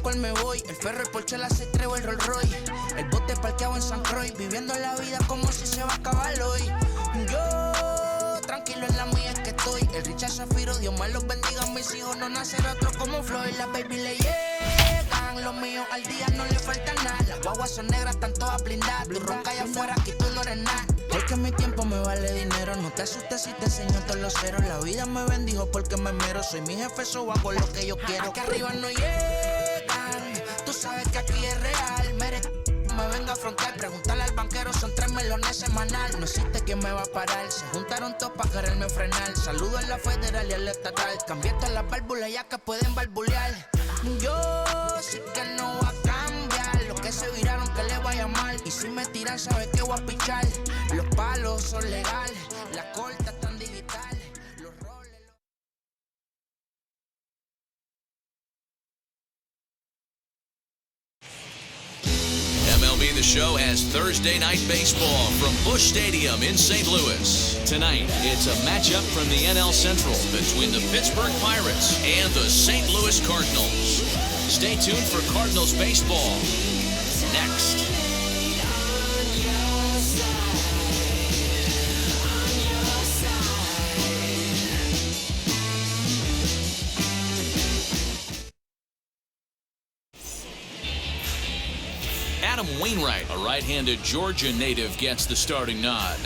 cual me voy. El ferro, el Porsche, la 6-3 o el Rolls Royce. El bote parqueado en San Croix, viviendo la vida como si se va a acabar hoy. Yo, tranquilo en la mía es que estoy. El Richard Zafiro, Dios más los bendiga. Mis hijos no nacer otro como Floyd. Las baby le llegan, los míos al día no le falta nada. Las guaguas son negras, están todas blindadas. Tu ronca allá afuera, aquí tú no eres nada. Porque mi tiempo me vale dinero. No te asustes si te enseño todos los ceros. La vida me bendijo porque me mero. Soy mi jefe, so hago lo que yo quiero. Aquí arriba no llegan. Tú sabes que aquí es real. Me venga a frontear, preguntarle al banquero, son 3 melones semanal. No existe quien me va a parar, se juntaron todos para quererme frenar. Saludo a la federal y al estatal, cambié todas las válvulas ya que pueden barbulear. Yo sí que no va a cambiar, los que se viraron que le vaya mal. Y si me tiran sabes que voy a pichar. Los palos son legales, las cortas están digitales. MLB The Show has Thursday night baseball from Busch Stadium in St. Louis. Tonight, it's a matchup from the NL Central between the Pittsburgh Pirates and the St. Louis Cardinals. Stay tuned for Cardinals baseball next. Adam Wainwright, a right-handed Georgia native, gets the starting nod.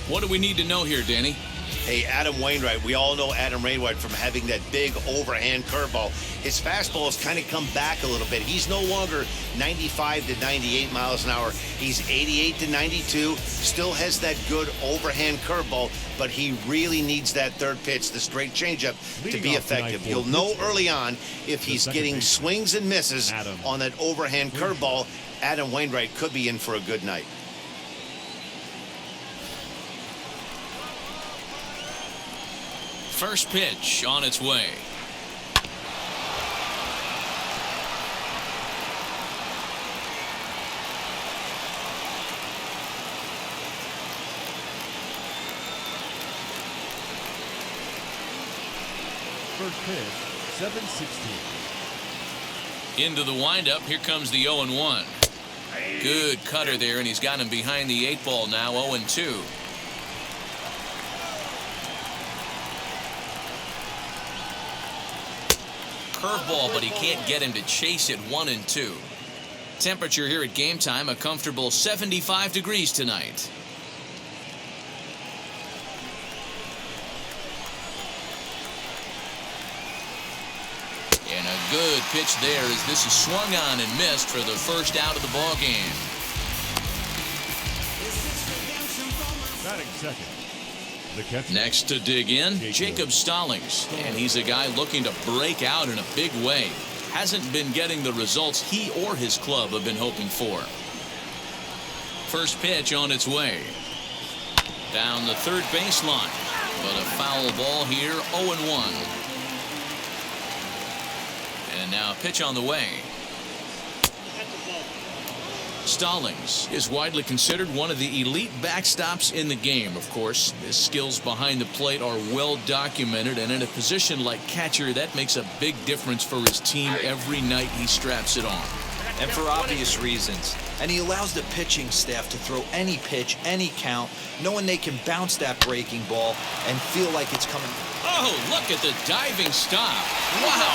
What do we need to know here, Danny? Hey, Adam Wainwright. We all know Adam Wainwright from having that big overhand curveball. His fastball has kind of come back a little bit. He's no longer 95 to 98 miles an hour. He's 88 to 92. Still has that good overhand curveball, but he really needs that third pitch, the straight changeup, to be effective. You'll know early on if he's getting swings and misses on that overhand curveball. Adam Wainwright could be in for a good night. First pitch on its way. First pitch, 7-16. Into the windup. Here comes the 0-1. Good cutter there, and he's got him behind the 8 ball now. 0-2. Curveball, but he can't get him to chase it. 1-2. Temperature here at game time, a comfortable 75 degrees tonight. And a good pitch there as this is swung on and missed for the first out of the ball game. Batting second. The catcher. Next to dig in, Jacob Stallings, and he's a guy looking to break out in a big way. Hasn't been getting the results he or his club have been hoping for. First pitch on its way. Down the third baseline, but a foul ball here. 0-1. And now a pitch on the way. Stallings is widely considered one of the elite backstops in the game. Of course, his skills behind the plate are well documented, and in a position like catcher, that makes a big difference for his team every night he straps it on. And for obvious reasons. And he allows the pitching staff to throw any pitch, any count, knowing they can bounce that breaking ball and feel like it's coming. Oh, look at the diving stop. Wow.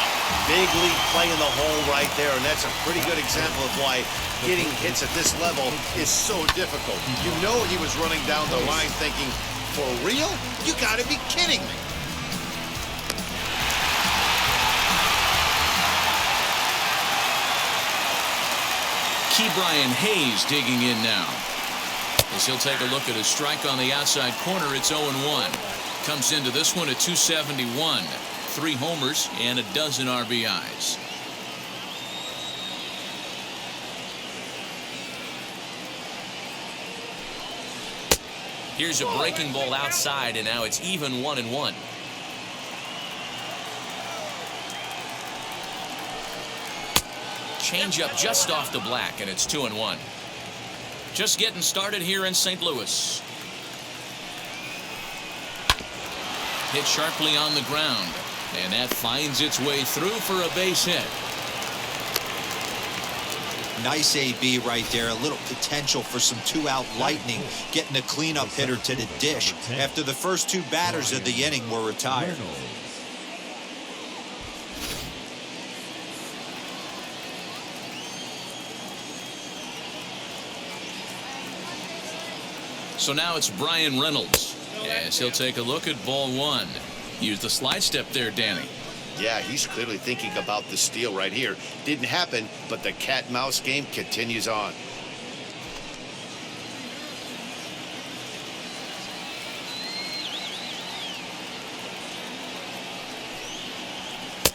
Big league play in the hole right there, and that's a pretty good example of why getting hits at this level is so difficult. You know he was running down the line thinking, for real? You gotta be kidding me. Brian Hayes digging in now. As he'll take a look at a strike on the outside corner, it's 0-1. Comes into this one at 271. 3 homers and a dozen RBIs. Here's a breaking ball outside, and now it's even 1-1. Changeup just off the black, and it's 2-1. Just getting started here in St. Louis. Hit sharply on the ground, and that finds its way through for a base hit. Nice AB right there. A little potential for some two-out lightning, getting a cleanup hitter to the dish after the first two batters of the inning were retired. So now it's Brian Reynolds as he'll take a look at ball one. Use the slide step there, Danny. Yeah, he's clearly thinking about the steal right here. Didn't happen, but the cat-mouse game continues on.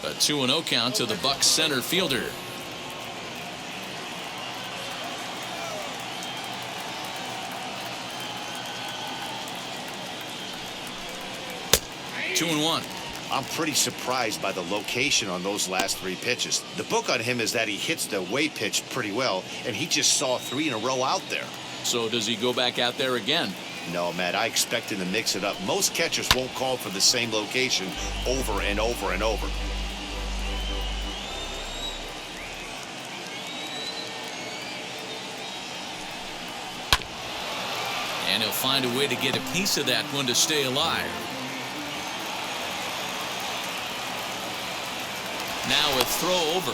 A 2-0 count to the Bucs center fielder. Two and one. I'm pretty surprised by the location on those last three pitches. The book on him is that he hits the away pitch pretty well, and he just saw three in a row out there. So does he go back out there again? No, Matt, I expect him to mix it up. Most catchers won't call for the same location over and over and over. And he'll find a way to get a piece of that one to stay alive. Now a throw over.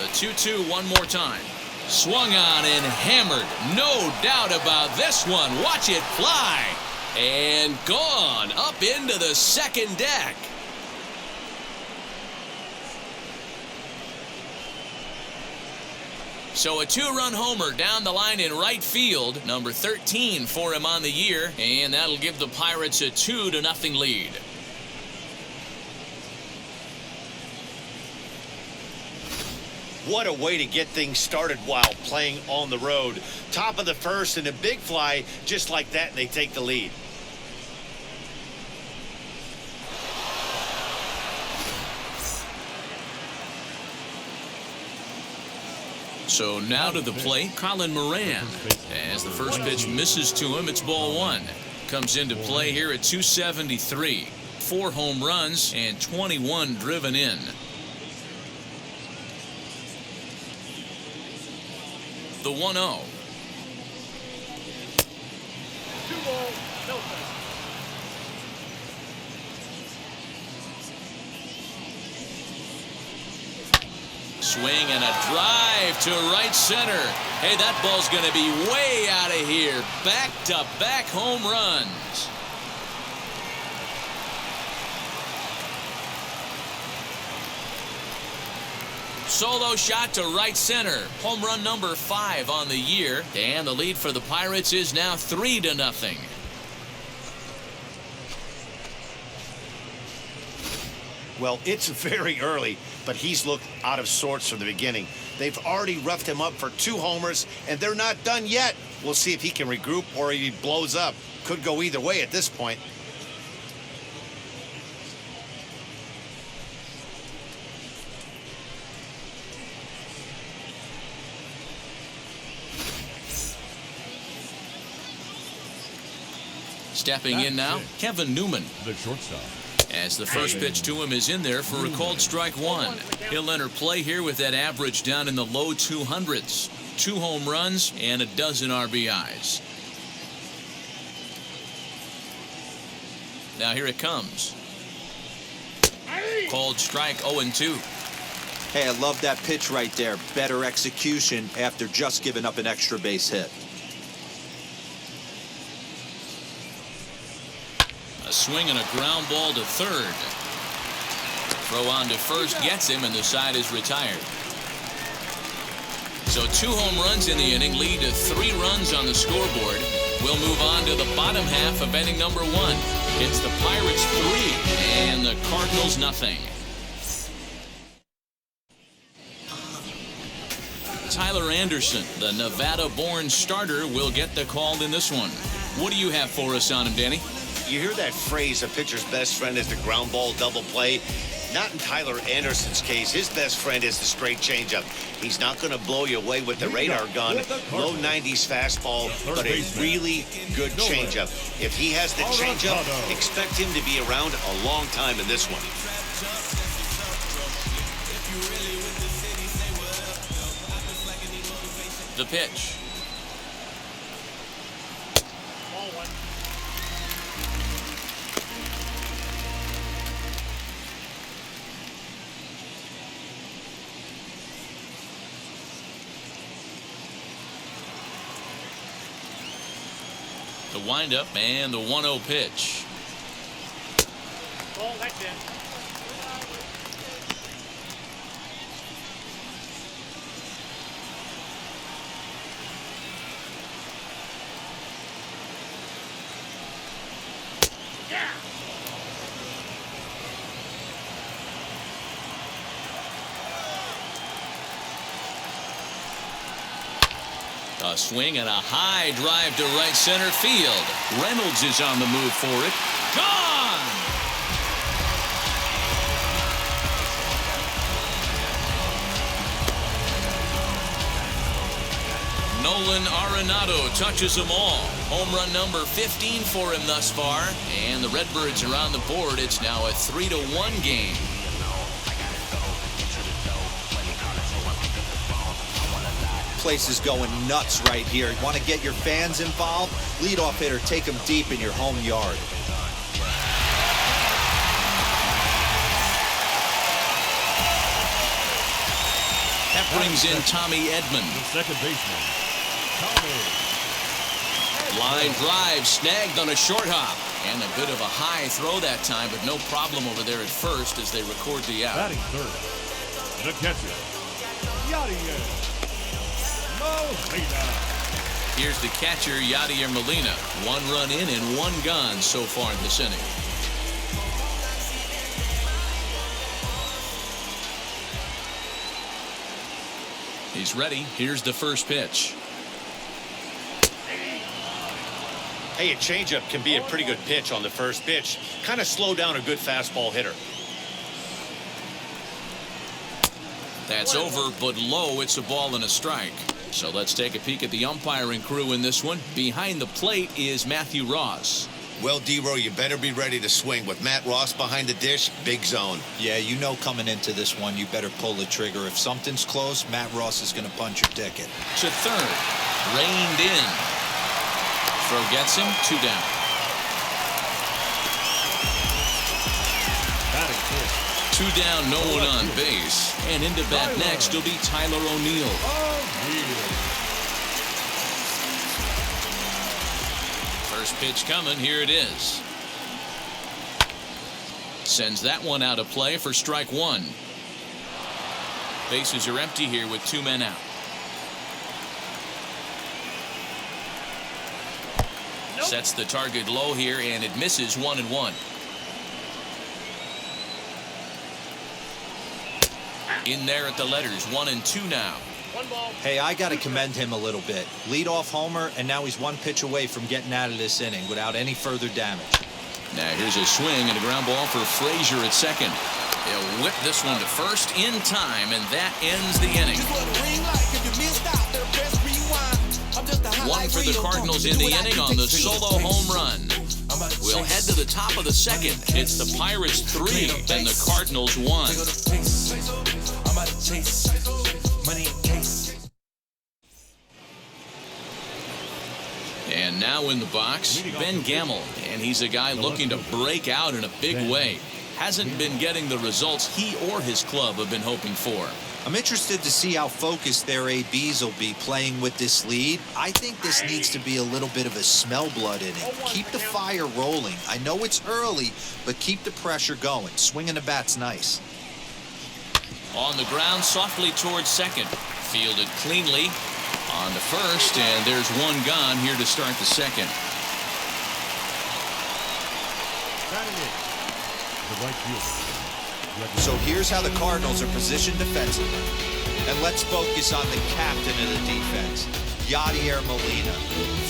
The 2-2 one more time. Swung on and hammered. No doubt about this one. Watch it fly. And gone up into the second deck. So a two-run homer down the line in right field, number 13 for him on the year, and that'll give the Pirates a 2-0 lead. What a way to get things started while playing on the road. Top of the first and a big fly just like that, and they take the lead. So now to the plate, Colin Moran. As the first pitch misses to him, it's ball one. Comes into play here at 273. 4 home runs and 21 driven in. The 1-0. Swing and a drive to right center. Hey, that ball's going to be way out of here. Back-to-back home runs. Solo shot to right center. Home run number 5 on the year. And the lead for the Pirates is now 3-0. Well, it's very early, but he's looked out of sorts from the beginning. They've already roughed him up for 2 homers, and they're not done yet. We'll see if he can regroup or he blows up. Could go either way at this point. Stepping in now, Kevin Newman. The shortstop. As the first pitch to him is in there for a called strike one. He'll enter play here with that average down in the low 200s. 2 home runs and a dozen RBIs. Now here it comes. Called strike 0-2. Hey, I love that pitch right there. Better execution after just giving up an extra base hit. A swing and a ground ball to third. Throw on to first gets him, and the side is retired. So 2 home runs in the inning lead to 3 runs on the scoreboard. We'll move on to the bottom half of inning number 1. It's the Pirates 3 and the Cardinals nothing. Tyler Anderson, the Nevada-born starter, will get the call in this one. What do you have for us on him, Danny? You hear that phrase, a pitcher's best friend is the ground ball double play. Not in Tyler Anderson's case. His best friend is the straight changeup. He's not going to blow you away with the radar gun. Low 90s fastball, but a really good changeup. If he has the changeup, expect him to be around a long time in this one. The pitch. The windup and the 1-0 pitch. Ball, that's in. A swing and a high drive to right center field. Reynolds is on the move for it. Gone! Nolan Arenado touches them all. Home run number 15 for him thus far. And the Redbirds are on the board. It's now a 3-1 game. Place is going nuts right here. Want to get your fans involved? Leadoff hitter, take them deep in your home yard. That brings in Tommy Edman. The second baseman, Tommy. Line drive snagged on a short hop. And a bit of a high throw that time, but no problem over there at first as they record the out. Batting third, the catcher, Yadier Molina. Here's the catcher, Yadier Molina. 1 run in and 1 gone so far in this inning. He's ready. Here's the first pitch. Hey, a changeup can be a pretty good pitch on the first pitch. Kind of slow down a good fastball hitter. That's over, but low. It's a ball and a strike. So let's take a peek at the umpiring crew in this one. Behind the plate is Matthew Ross. Well, D-Row, you better be ready to swing. With Matt Ross behind the dish, big zone. Yeah, you know coming into this one, you better pull the trigger. If something's close, Matt Ross is going to punch your ticket. To third. Reined in. Throw gets him. 2 down. Batting fifth, 2 down, no one on base. And into bat next will be Tyler O'Neill. First pitch coming. Here it is. Sends that one out of play for strike 1. Bases are empty here with 2 men out. Sets the target low here, and it misses 1-1. In there at the letters, 1-2 now. Hey, I got to commend him a little bit. Leadoff homer, and now he's 1 pitch away from getting out of this inning without any further damage. Now here's a swing and a ground ball for Frazier at second. He'll whip this one to first in time, and that ends the inning. 1 for the Cardinals in the inning on the solo home run. We'll head to the top of the second. It's the Pirates 3 and the Cardinals 1. And now in the box, Ben Gamel. And he's a guy looking to break out in a big way. Hasn't been getting the results he or his club have been hoping for. I'm interested to see how focused their ABs will be playing with this lead. I think this needs to be a little bit of a smell blood inning. Keep the fire rolling. I know it's early, but keep the pressure going. Swinging the bat's nice. On the ground, softly towards second. Fielded cleanly on to first, and there's 1 gone here to start the second. the right fielder. So here's how the Cardinals are positioned defensively. And let's focus on the captain of the defense, Yadier Molina.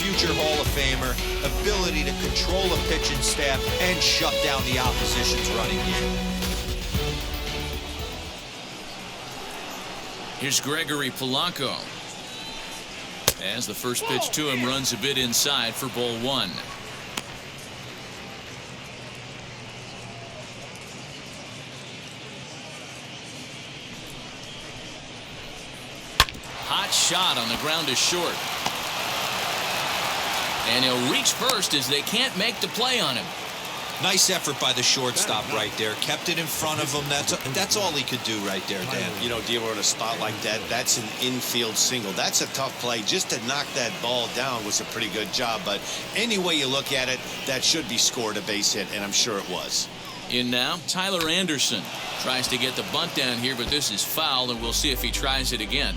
Future Hall of Famer, ability to control a pitching staff and shut down the opposition's running game. Here's Gregory Polanco. As the first pitch to him runs a bit inside for ball one. Hot shot on the ground is short. And he'll reach first as they can't make the play on him. Nice effort by the shortstop right there. Kept it in front of him. That's all he could do right there, Dan. You know, Dealer, in a spot like that, that's an infield single. That's a tough play. Just to knock that ball down was a pretty good job. But any way you look at it, that should be scored a base hit, and I'm sure it was. In now, Tyler Anderson tries to get the bunt down here, but this is foul, and we'll see if he tries it again.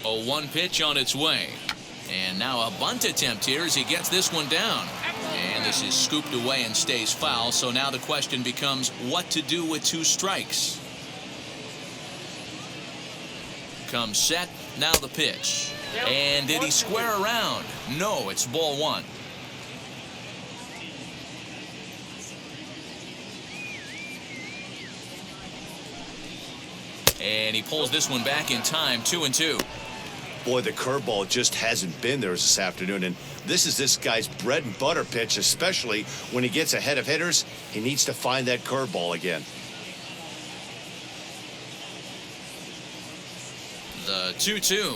A 1 pitch on its way. And now a bunt attempt here as he gets this one down. And this is scooped away and stays foul. So now the question becomes what to do with 2 strikes. Comes set. Now the pitch. And did he square around? No, it's ball 1. And he pulls this one back in time. 2-2. Boy, the curveball just hasn't been there this afternoon, and this is this guy's bread and butter pitch, especially when he gets ahead of hitters. He needs to find that curveball again. The 2-2.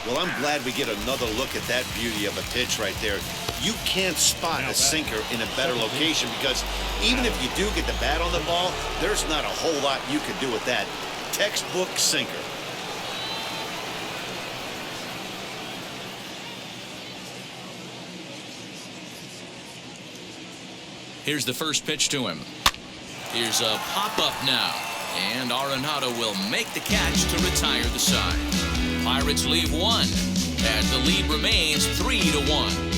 Well, I'm glad we get another look at that beauty of a pitch right there. You can't spot a sinker in a better location because even if you do get the bat on the ball, there's not a whole lot you can do with that. Textbook sinker. Here's the first pitch to him. Here's a pop-up now. And Arenado will make the catch to retire the side. Pirates leave 1. As the lead remains 3-1.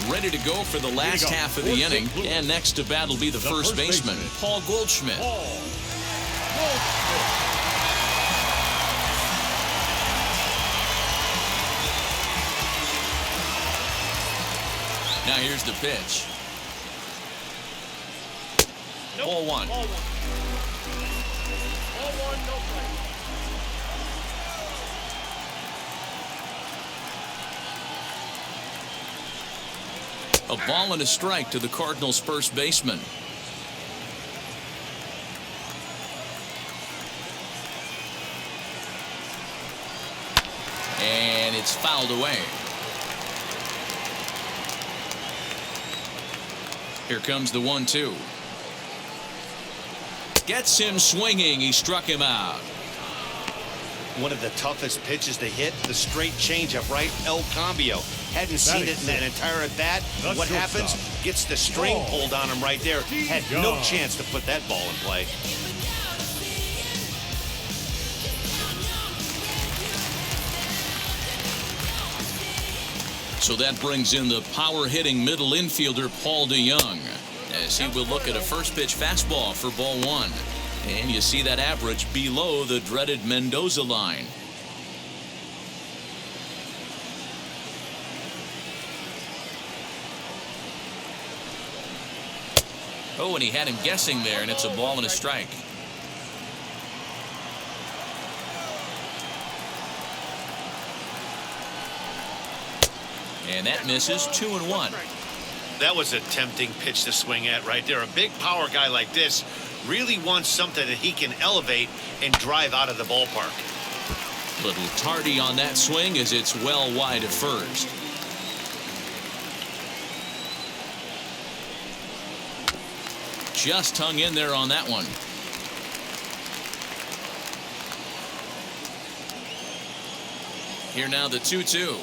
Ready to go for the last half of the inning. And next to bat will be the first baseman, Paul Goldschmidt. Now here's the pitch. Ball 1. Ball 1, no play. A ball and a strike to the Cardinals' first baseman. And it's fouled away. Here comes the 1-2. Gets him swinging. He struck him out. One of the toughest pitches to hit, the straight changeup, right? El Cambio. Hadn't seen it in that entire at bat. What happens? Gets the string pulled on him right there. Had no chance to put that ball in play. So that brings in the power-hitting middle infielder Paul DeYoung as he will look at a first pitch fastball for ball 1. And you see that average below the dreaded Mendoza line. Oh, and he had him guessing there, and it's a ball and a strike. And that misses. 2-1. That was a tempting pitch to swing at right there. A big power guy like this really wants something that he can elevate and drive out of the ballpark. Little tardy on that swing as it's well wide of first. Just hung in there on that one. Here now the 2-2.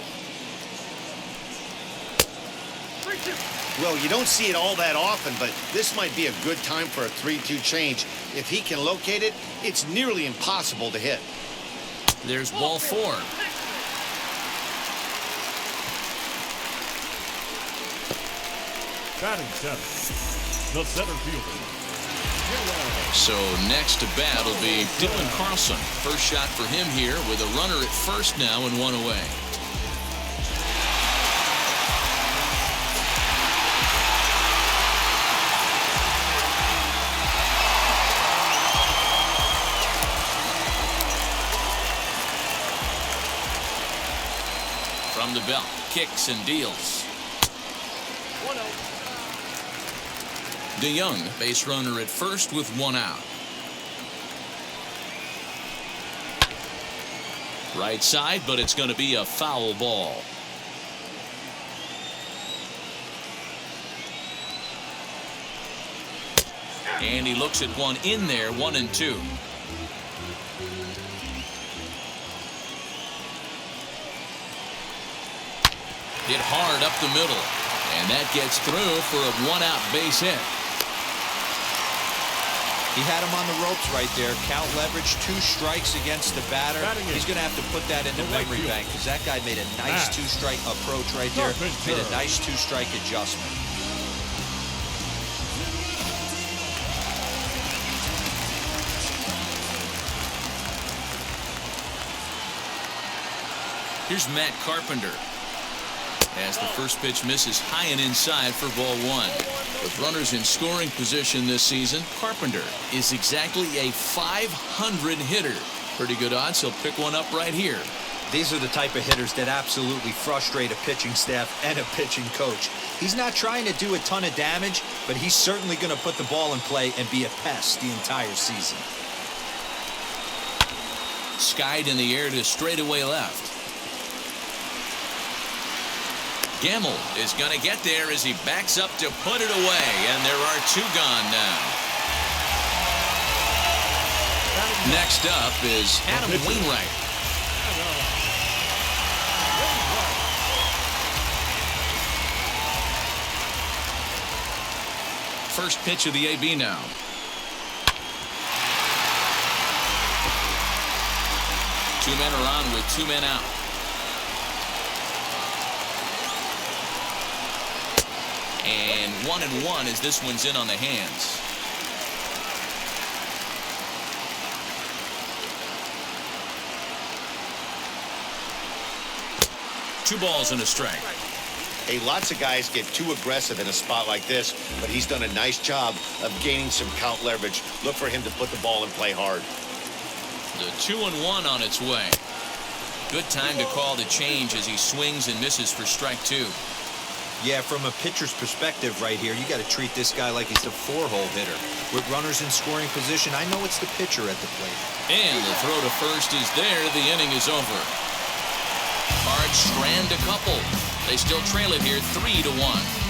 Well, you don't see it all that often, but this might be a good time for a 3-2 change. If he can locate it, it's nearly impossible to hit. There's ball 4. Batting seventh, the center fielder. So next to bat will be Dylan Carlson. First shot for him here with a runner at first now and 1 away. From the belt, kicks and deals. DeYoung, base runner at first with 1 out. Right side, but it's going to be a foul ball. And he looks at one in there, 1-2. Hit hard up the middle, and that gets through for a 1-out base hit. He had him on the ropes right there. Count leverage, 2 strikes against the batter. He's going to have to put that in the memory bank because that guy made a nice 2-strike approach right there. Made a nice 2-strike adjustment. Here's Matt Carpenter. As the first pitch misses high and inside for ball 1. With runners in scoring position this season, Carpenter is exactly a .500 hitter. Pretty good odds he'll pick one up right here. These are the type of hitters that absolutely frustrate a pitching staff and a pitching coach. He's not trying to do a ton of damage, but he's certainly going to put the ball in play and be a pest the entire season. Skied in the air to straightaway left. Gamble is going to get there as he backs up to put it away, and there are 2 gone now. Next up is Adam Wainwright. First pitch of the AB now. Two men are on with 2 men out. And 1-1 as this one's in on the hands. Two balls and a strike. Hey, lots of guys get too aggressive in a spot like this, but he's done a nice job of gaining some count leverage. Look for him to put the ball in play hard. The 2-1 on its way. Good time to call the change as he swings and misses for strike 2. Yeah, from a pitcher's perspective right here, you got to treat this guy like he's a 4-hole hitter. With runners in scoring position, I know it's the pitcher at the plate. And the throw to first is there. The inning is over. Cards strand a couple. They still trail it here 3-1.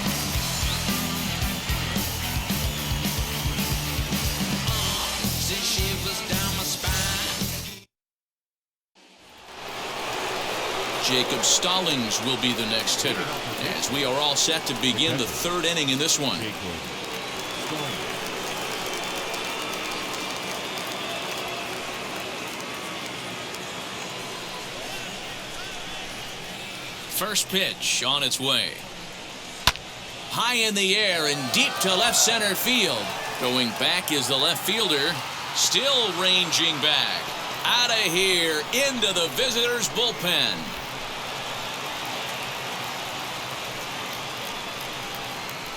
Jacob Stallings will be the next hitter as we are all set to begin the 3rd inning in this one. First pitch on its way. High in the air and deep to left center field. Going back is the left fielder. Still ranging back. Out of here into the visitors' bullpen.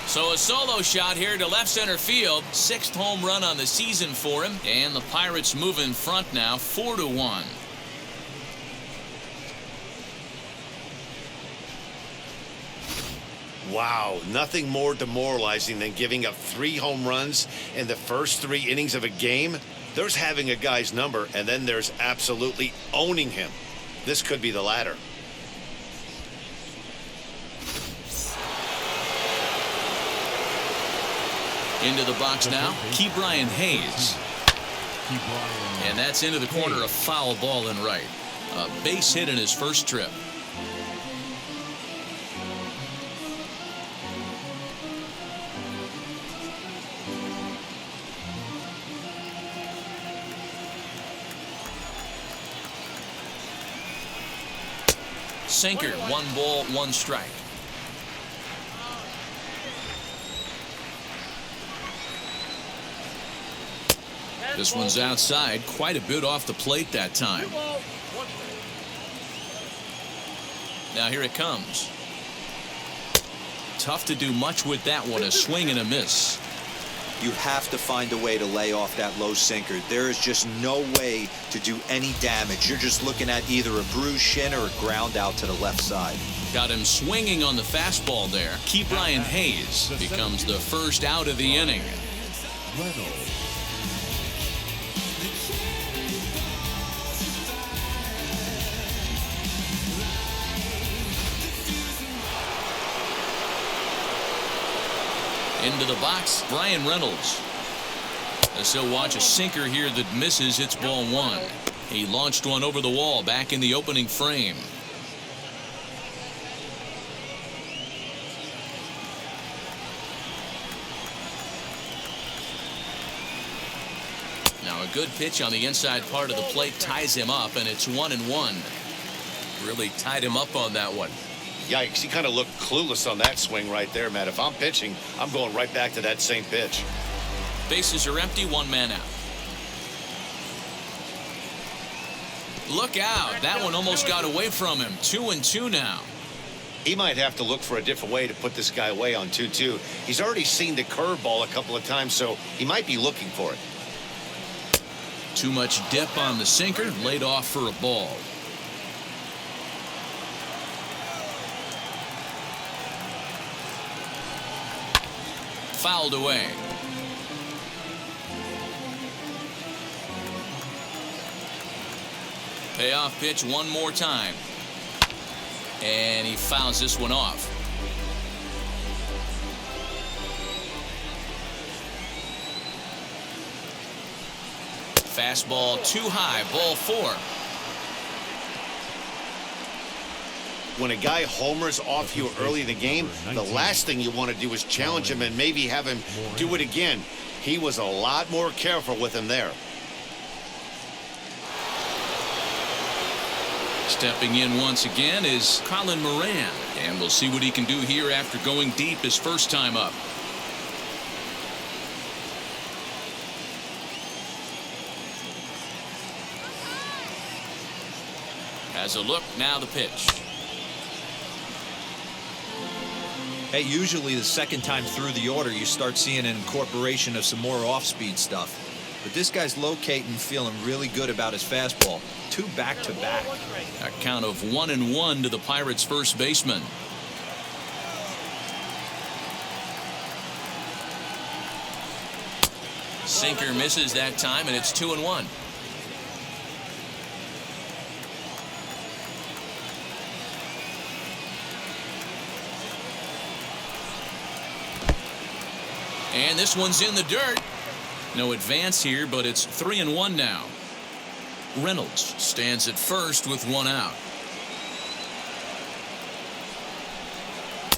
So a solo shot here to left center field. 6th home run on the season for him. And the Pirates move in front now 4-1. Wow, nothing more demoralizing than giving up 3 home runs in the first 3 innings of a game. There's having a guy's number, and then there's absolutely owning him. This could be the latter. Into the box now, Ke'Bryan Hayes. And that's into the corner, a foul ball and right. A base hit in his first trip. Sinker, 1 ball, 1 strike. This one's outside, quite a bit off the plate that time. Now here it comes. Tough to do much with that one, a swing and a miss. You have to find a way to lay off that low sinker. There is just no way to do any damage. You're just looking at either a bruised shin or a ground out to the left side. Got him swinging on the fastball there. Brian Hayes becomes the first out of the inning. Into the box, Brian Reynolds. As he'll watch a sinker here that misses, it's ball 1. He launched one over the wall back in the opening frame. Now a good pitch on the inside part of the plate ties him up, and it's 1-1. Really tied him up on that one. Yikes, he kind of looked clueless on that swing right there, Matt. If I'm pitching, I'm going right back to that same pitch. Bases are empty, 1 man out. Look out, that one almost got away from him. 2-2 now. He might have to look for a different way to put this guy away on 2-2. He's already seen the curveball a couple of times, so he might be looking for it. Too much dip on the sinker, laid off for a ball. Fouled away. Payoff pitch one more time. And he fouls this one off. Fastball too high, ball 4. When a guy homers off you early in the game, the last thing you want to do is challenge him and maybe have him do it again. He was a lot more careful with him there. Stepping in once again is Colin Moran, and we'll see what he can do here after going deep his first time up. Has a look, now the pitch. Hey, usually the second time through the order you start seeing an incorporation of some more off-speed stuff. But this guy's locating, feeling really good about his fastball. 2 back-to-back. A count of 1-1 to the Pirates' first baseman. Sinker misses that time, and it's 2-1. And this one's in the dirt. No advance here, but it's 3-1 now. Reynolds stands at first with 1 out.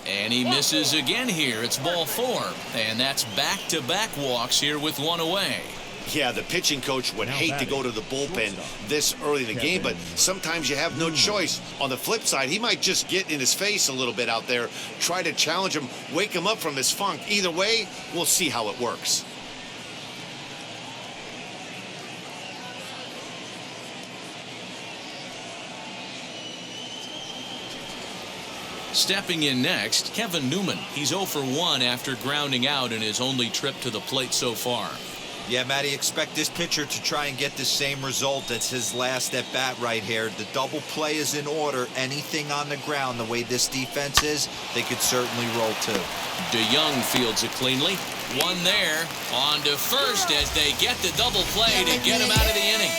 And he misses again here. It's ball 4. And that's back-to-back walks here with 1 away. Yeah, the pitching coach would hate to go to the bullpen this early in the game, but sometimes you have no choice. On the flip side, he might just get in his face a little bit out there, try to challenge him, wake him up from his funk. Either way, we'll see how it works. Stepping in next, Kevin Newman. He's 0 for 1 after grounding out in his only trip to the plate so far. Yeah, Matty, expect this pitcher to try and get the same result. That's his last at bat right here. The double play is in order. Anything on the ground, the way this defense is, they could certainly roll too. DeYoung fields it cleanly. 1 there. On to first as they get the double play to get him out of the inning.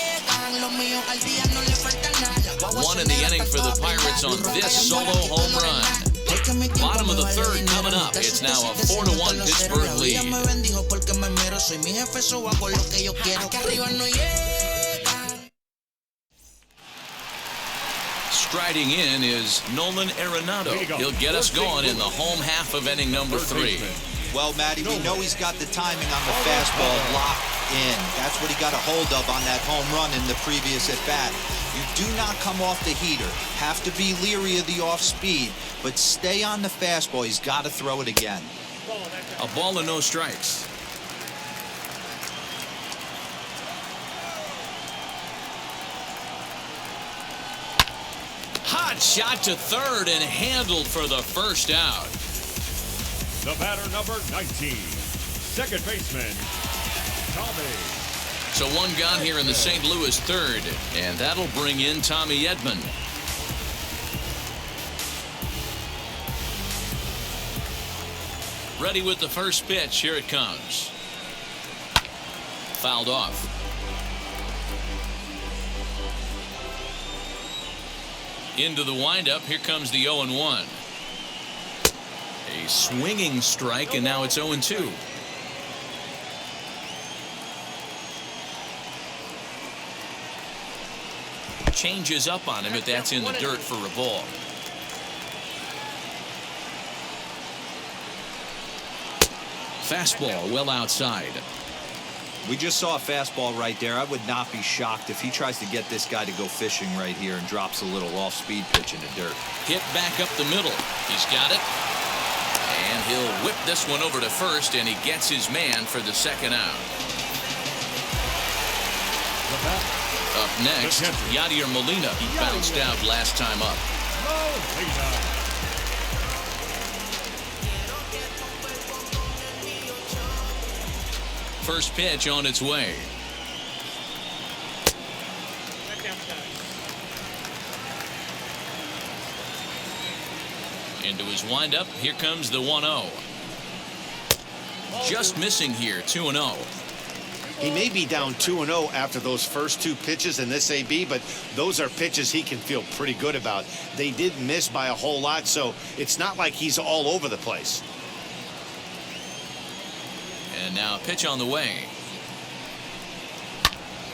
1 in the inning for the Pirates on this solo home run. Bottom of the 3rd coming up. It's now a 4-1 Pittsburgh lead. Striding in is Nolan Arenado. He'll get us going in the home half of inning number 3. Well, Matty, we know he's got the timing on the fastball locked in. That's what he got a hold of on that home run in the previous at-bat. You do not come off the heater. Have to be leery of the off-speed, but stay on the fastball. He's got to throw it again. A ball and no strikes. Hot shot to third and handled for the first out. The batter, number 19, second baseman, Tommy. So one gone here in the St. Louis third, and that'll bring in Tommy Edman. Ready with the first pitch. Here it comes. Fouled off. Into the windup. Here comes the 0-1. A swinging strike, and now it's 0-2. Changes up on him, but that's in the dirt for a ball. Fastball well outside. We just saw a fastball right there. I would not be shocked if he tries to get this guy to go fishing right here and drops a little off-speed pitch in the dirt. Hit back up the middle. He's got it. And he'll whip this one over to first, and he gets his man for the second out. Up next, Yadier Molina. He bounced out last time up. First pitch on its way. Into his windup. Here comes the 1-0. Just missing here. 2-0. He may be down 2-0 after those first two pitches in this AB, but those are pitches he can feel pretty good about. They did miss by a whole lot, so it's not like he's all over the place. And now a pitch on the way.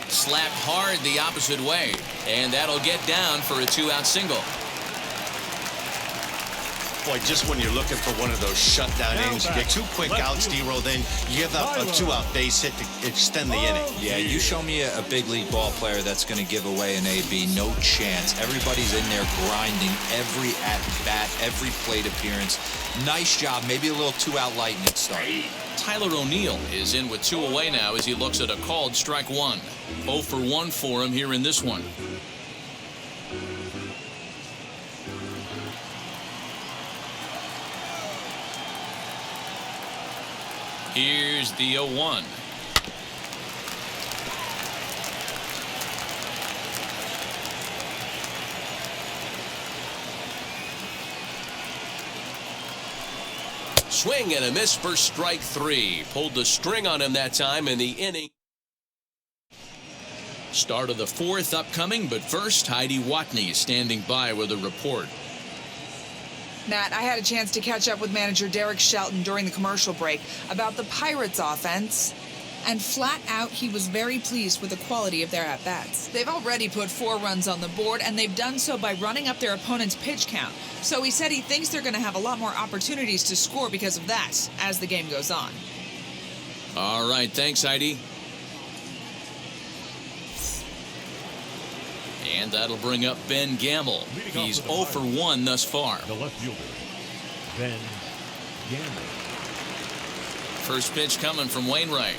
Slapped hard the opposite way, and that'll get down for a 2-out single. Boy, just when you're looking for one of those shutdown innings, you get two quick outs, D-Roll, then you give up a 2-out base hit to extend the inning. Yeah, you show me a big league ball player that's going to give away an AB. No chance. Everybody's in there grinding every at-bat, every plate appearance. Nice job. Maybe a little 2-out lightning start. Tyler O'Neill is in with 2 away now as he looks at a called strike one. 0 for 1 for him here in this one. Here's the 0-1. Swing and a miss for strike 3. Pulled the string on him that time in the inning. Start of the 4th upcoming, but first Heidi Watney standing by with a report. Matt, I had a chance to catch up with manager Derek Shelton during the commercial break about the Pirates' offense. And flat out, he was very pleased with the quality of their at-bats. They've already put 4 runs on the board, and they've done so by running up their opponent's pitch count. So he said he thinks they're going to have a lot more opportunities to score because of that as the game goes on. All right, thanks, Heidi. And that'll bring up Ben Gamble. He's 0 for 1 thus far. The left fielder, Ben Gamble. First pitch coming from Wainwright.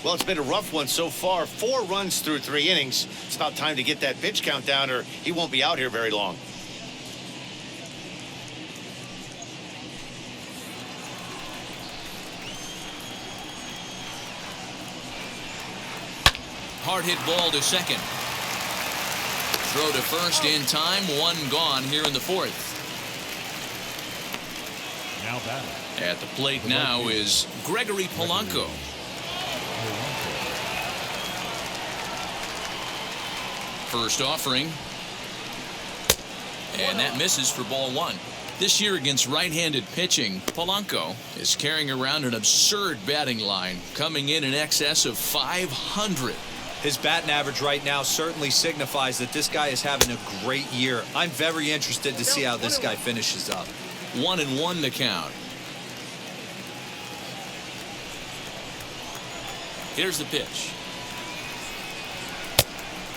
Well, it's been a rough one so far. 4 runs through 3 innings. It's about time to get that pitch count down, or he won't be out here very long. Hard hit ball to second. Throw to first in time. 1 gone here in the 4th. Now batting. At the plate now is Gregory Polanco. First offering. And that misses for ball 1. This year against right-handed pitching, Polanco is carrying around an absurd batting line, coming in excess of 500. His batting average right now certainly signifies that this guy is having a great year. I'm very interested to see how this guy finishes up. 1-1 the count. Here's the pitch.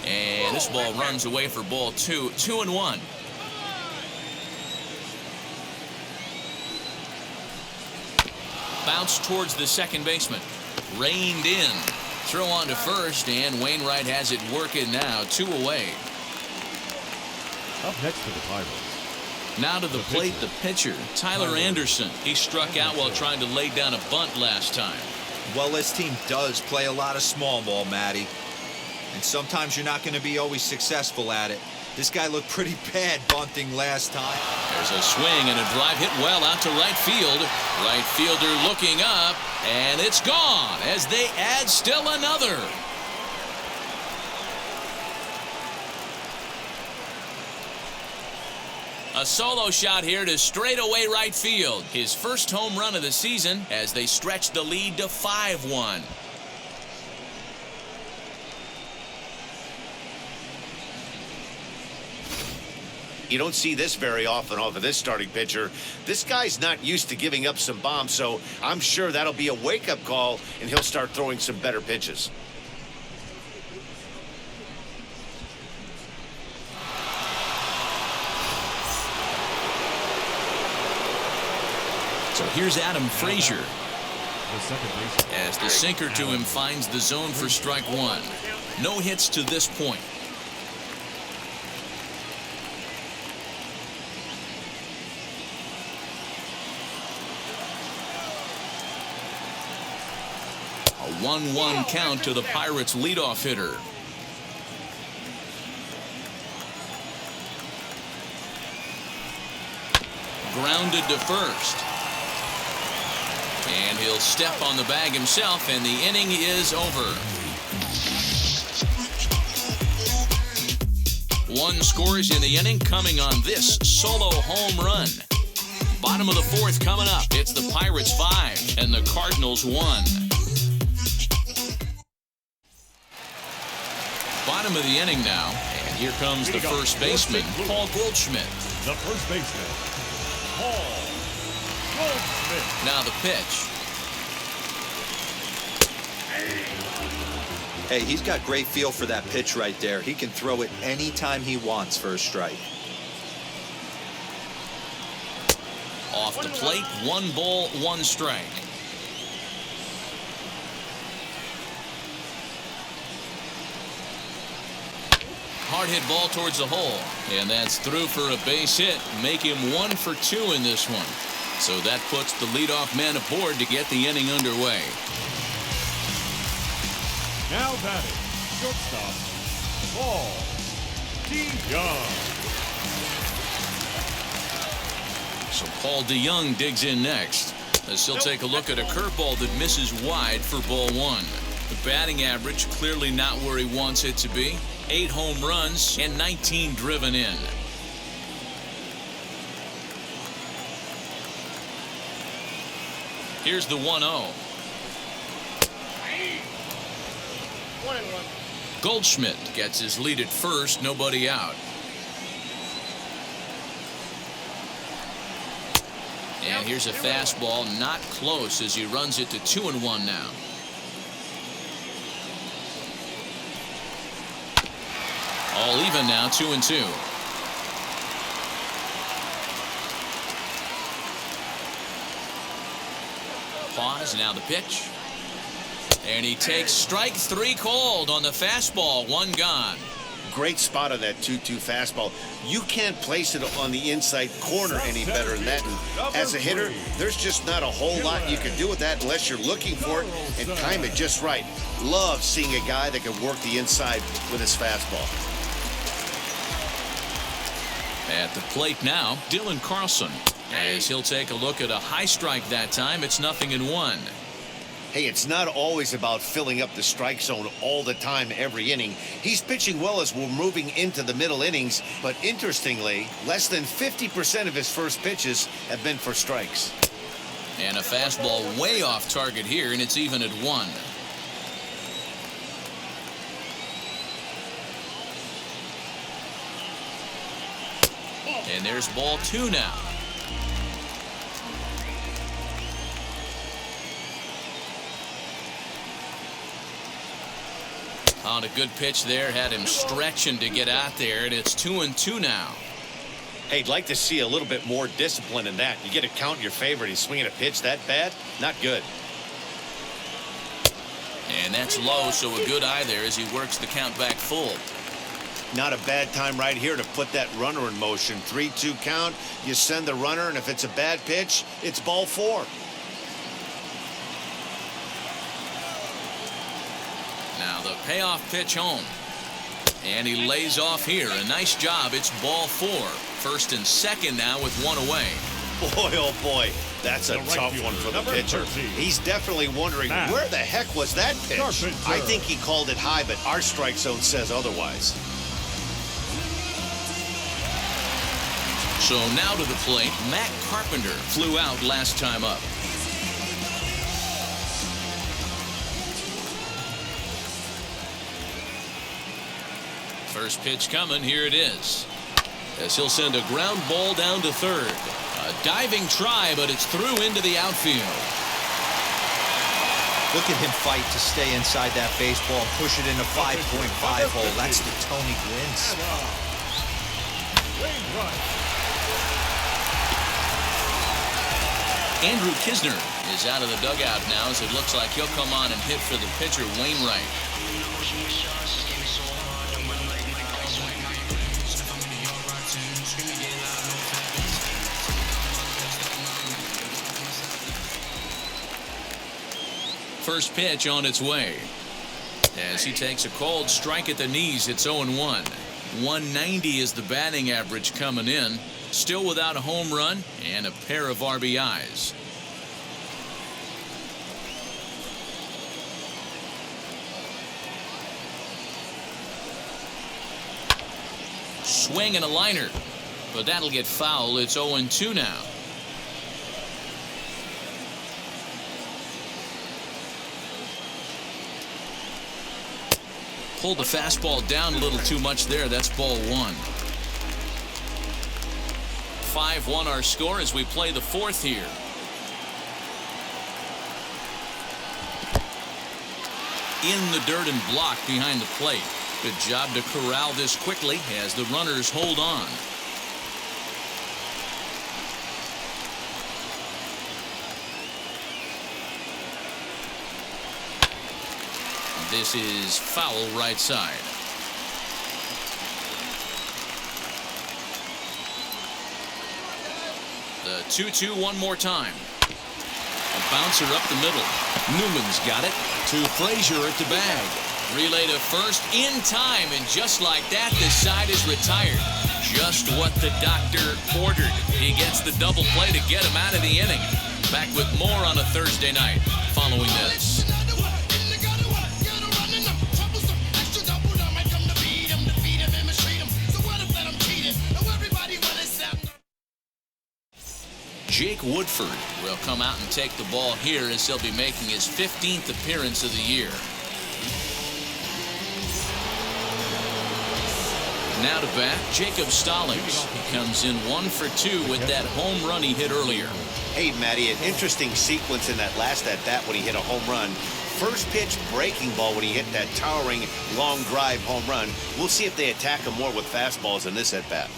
And this ball runs away for ball 2. 2-1. Bounce towards the second baseman. Reined in. Throw on to first, and Wainwright has it working now. 2 away. Up next for the Pirates. Now to the plate, the pitcher, Tyler Anderson. He struck out while trying to lay down a bunt last time. Well, this team does play a lot of small ball, Matty. And sometimes you're not going to be always successful at it. This guy looked pretty bad bunting last time. There's a swing and a drive hit well out to right field. Right fielder looking up, and it's gone as they add still another. A solo shot here to straightaway right field. His first home run of the season as they stretch the lead to 5-1. You don't see this very often off of this starting pitcher. This guy's not used to giving up some bombs, so I'm sure that'll be a wake-up call, and he'll start throwing some better pitches. So here's Adam Frazier The second baseman. as the sinker to him finds the zone for strike 1. No hits to this point. A 1-1 count to the Pirates' leadoff hitter. Grounded to first. And he'll step on the bag himself, and the inning is over. 1 scores in the inning coming on this solo home run. Bottom of the 4th coming up. It's the Pirates 5 and the Cardinals 1. Bottom of the inning now, and here comes the first baseman, Paul Goldschmidt. The first baseman, Paul Goldschmidt. Now the pitch. Hey, he's got great feel for that pitch right there. He can throw it anytime he wants for a strike. Off the plate, 1 ball, 1 strike. Hard hit ball towards the hole, and that's through for a base hit. Make him 1 for 2 in this one. So that puts the leadoff man aboard to get the inning underway. Now batting, shortstop, Paul DeYoung. So Paul DeYoung digs in next, as he'll take a look at a curveball that misses wide for ball 1. The batting average clearly not where he wants it to be. 8 home runs and 19 driven in. Here's the 1-0. Goldschmidt gets his lead at first, nobody out. And here's a fastball, not close, as he runs it to 2-1 now. All even now, 2-2. Pause, now the pitch. And he takes strike 3 called on the fastball, 1 gone. Great spot on that 2-2 fastball. You can't place it on the inside corner any better than that. And as a hitter, there's just not a whole lot you can do with that unless you're looking for it and time it just right. Love seeing a guy that can work the inside with his fastball. At the plate now, Dylan Carlson, as he'll take a look at a high strike that time. It's 0-1. Hey, it's not always about filling up the strike zone all the time, every inning. He's pitching well as we're moving into the middle innings, but interestingly, less than 50% of his first pitches have been for strikes. And a fastball way off target here, and it's even at 1. And there's ball 2 now. On a good pitch there, had him stretching to get out there, and it's 2-2 now. Hey, I'd like to see a little bit more discipline in that. You get a count in your favor, and he's swinging a pitch that bad? Not good. And that's low, so a good eye there as he works the count back full. Not a bad time right here to put that runner in motion. 3-2 count, you send the runner, and if it's a bad pitch, it's ball 4. Now the payoff pitch home. And he lays off here. A nice job. It's ball 4. First and second now with one away. Boy, oh boy, that's a tough one for the pitcher. He's definitely wondering, where the heck was that pitch? I think he called it high, but our strike zone says otherwise. So now to the plate, Matt Carpenter flew out last time up. First pitch coming, here it is. As he'll send a ground ball down to third. A diving try, but it's through into the outfield. Look at him fight to stay inside that baseball and push it into 5.5 hole. That's the Tony Gwynn stuff. Andrew Kisner is out of the dugout now as it looks like he'll come on and hit for the pitcher Wainwright. First pitch on its way. As he takes a cold strike at the knees, it's 0-1. 190 is the batting average coming in. Still without a home run and a pair of RBIs. Swing and a liner, but that'll get foul. It's 0-2 now. Pulled the fastball down a little too much there. That's ball 1. 5-1 our score as we play the 4th here. In the dirt and blocked behind the plate. Good job to corral this quickly as the runners hold on. This is foul right side. The 2-2 one more time. A bouncer up the middle. Newman's got it to Frazier at the bag. Relay to first in time, and just like that, this side is retired. Just what the doctor ordered. He gets the double play to get him out of the inning. Back with more on a Thursday night following this. Jake Woodford will come out and take the ball here as he'll be making his 15th appearance of the year. Now to bat, Jacob Stallings. He comes in 1 for 2 with that home run he hit earlier. Hey, Matty, an interesting sequence in that last at-bat when he hit a home run. First pitch breaking ball when he hit that towering long drive home run. We'll see if they attack him more with fastballs in this at-bat.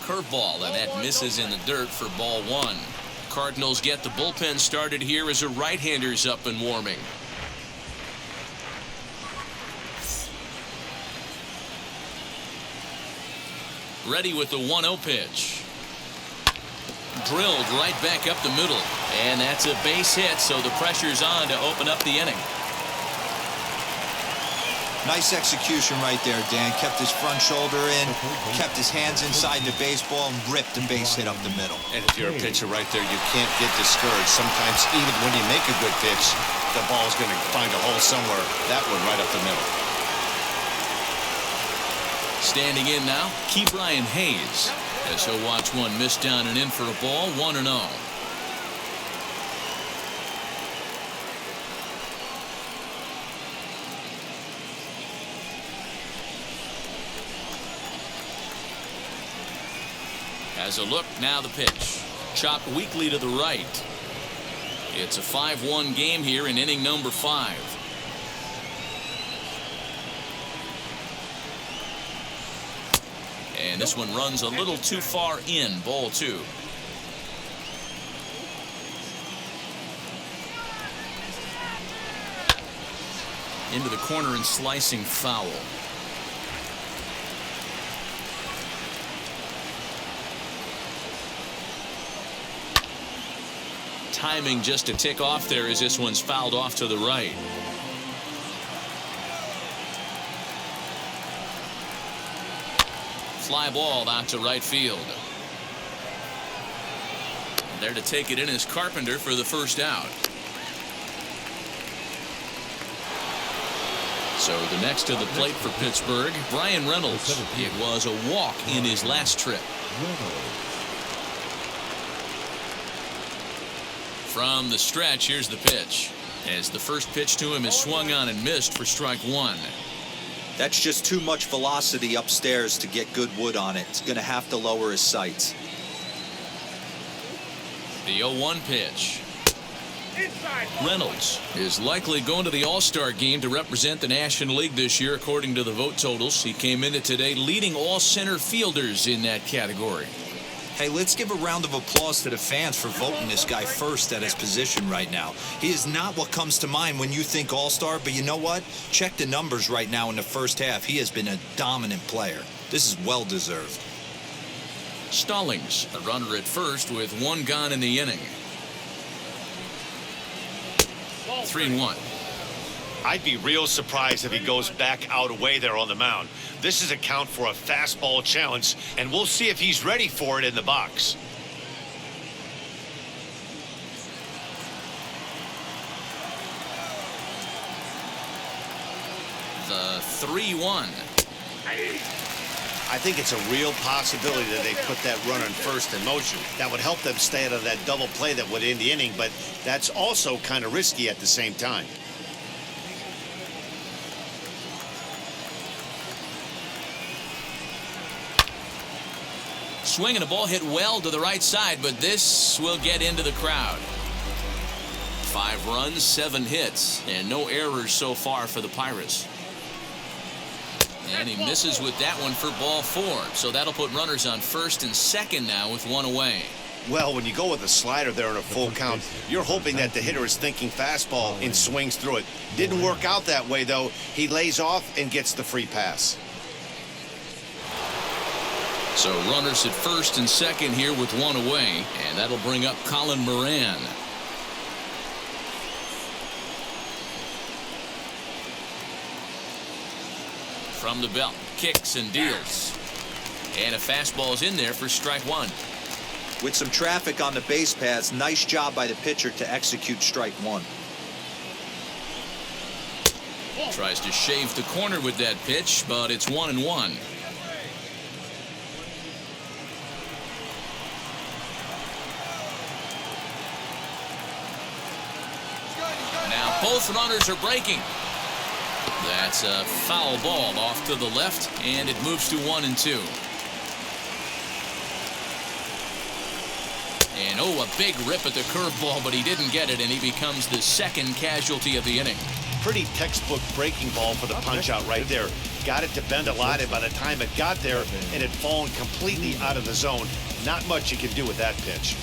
Curveball, and that misses in the dirt for ball 1. Cardinals get the bullpen started here as a right-hander's up and warming. Ready with the 1-0 pitch. Drilled right back up the middle, and that's a base hit, so the pressure's on to open up the inning. Nice execution right there, Dan. Kept his front shoulder in, kept his hands inside the baseball, and ripped the base hit up the middle. And if you're a pitcher right there, you can't get discouraged. Sometimes even when you make a good pitch, the ball's going to find a hole somewhere. That one right up the middle. Standing in now, Brian Hayes. As he'll watch one miss down and in for a ball, 1-0. As a look, now the pitch. Chopped weakly to the right. It's a 5-1 game here in inning number 5. And this one runs a little too far in, ball 2. Into the corner and slicing foul. Timing just to tick off there as this one's fouled off to the right. Fly ball out to right field. And there to take it in is Carpenter for the first out. So the next to the plate for Pittsburgh, Brian Reynolds. It was a walk in his last trip. From the stretch, here's the pitch. As the first pitch to him is swung on and missed for strike 1. That's just too much velocity upstairs to get good wood on it. It's going to have to lower his sights. The 0-1 pitch. Reynolds is likely going to the All-Star game to represent the National League this year, according to the vote totals. He came into today leading all center fielders in that category. Hey, let's give a round of applause to the fans for voting this guy first at his position right now. He is not what comes to mind when you think All-Star, but you know what? Check the numbers right now in the first half. He has been a dominant player. This is well-deserved. Stallings, the runner at first with 1 gone in the inning. 3-1. I'd be real surprised if he goes back out away there on the mound. This is a count for a fastball challenge, and we'll see if he's ready for it in the box. The 3-1. I think it's a real possibility that they put that runner in first in motion. That would help them stay out of that double play that would end the inning, but that's also kind of risky at the same time. Swinging a ball hit well to the right side, but this will get into the crowd. 5 runs, 7 hits, and no errors so far for the Pirates. And he misses with that one for ball 4. So that'll put runners on first and second now with 1 away. Well, when you go with a slider there in a full count, you're hoping that the hitter is thinking fastball and swings through it. Didn't work out that way, though. He lays off and gets the free pass. So runners at first and second here with 1 away, and that'll bring up Colin Moran. From the belt, kicks and deals. And a fastball is in there for strike 1. With some traffic on the base paths, nice job by the pitcher to execute strike 1. Tries to shave the corner with that pitch, but it's 1-1. Now both runners are breaking. That's a foul ball off to the left, and it moves to 1-2. And oh, a big rip at the curveball, but he didn't get it, and he becomes the second casualty of the inning. Pretty textbook breaking ball for the punch out right there. Got it to bend a lot, and by the time it got there, it had fallen completely out of the zone. Not much you can do with that pitch.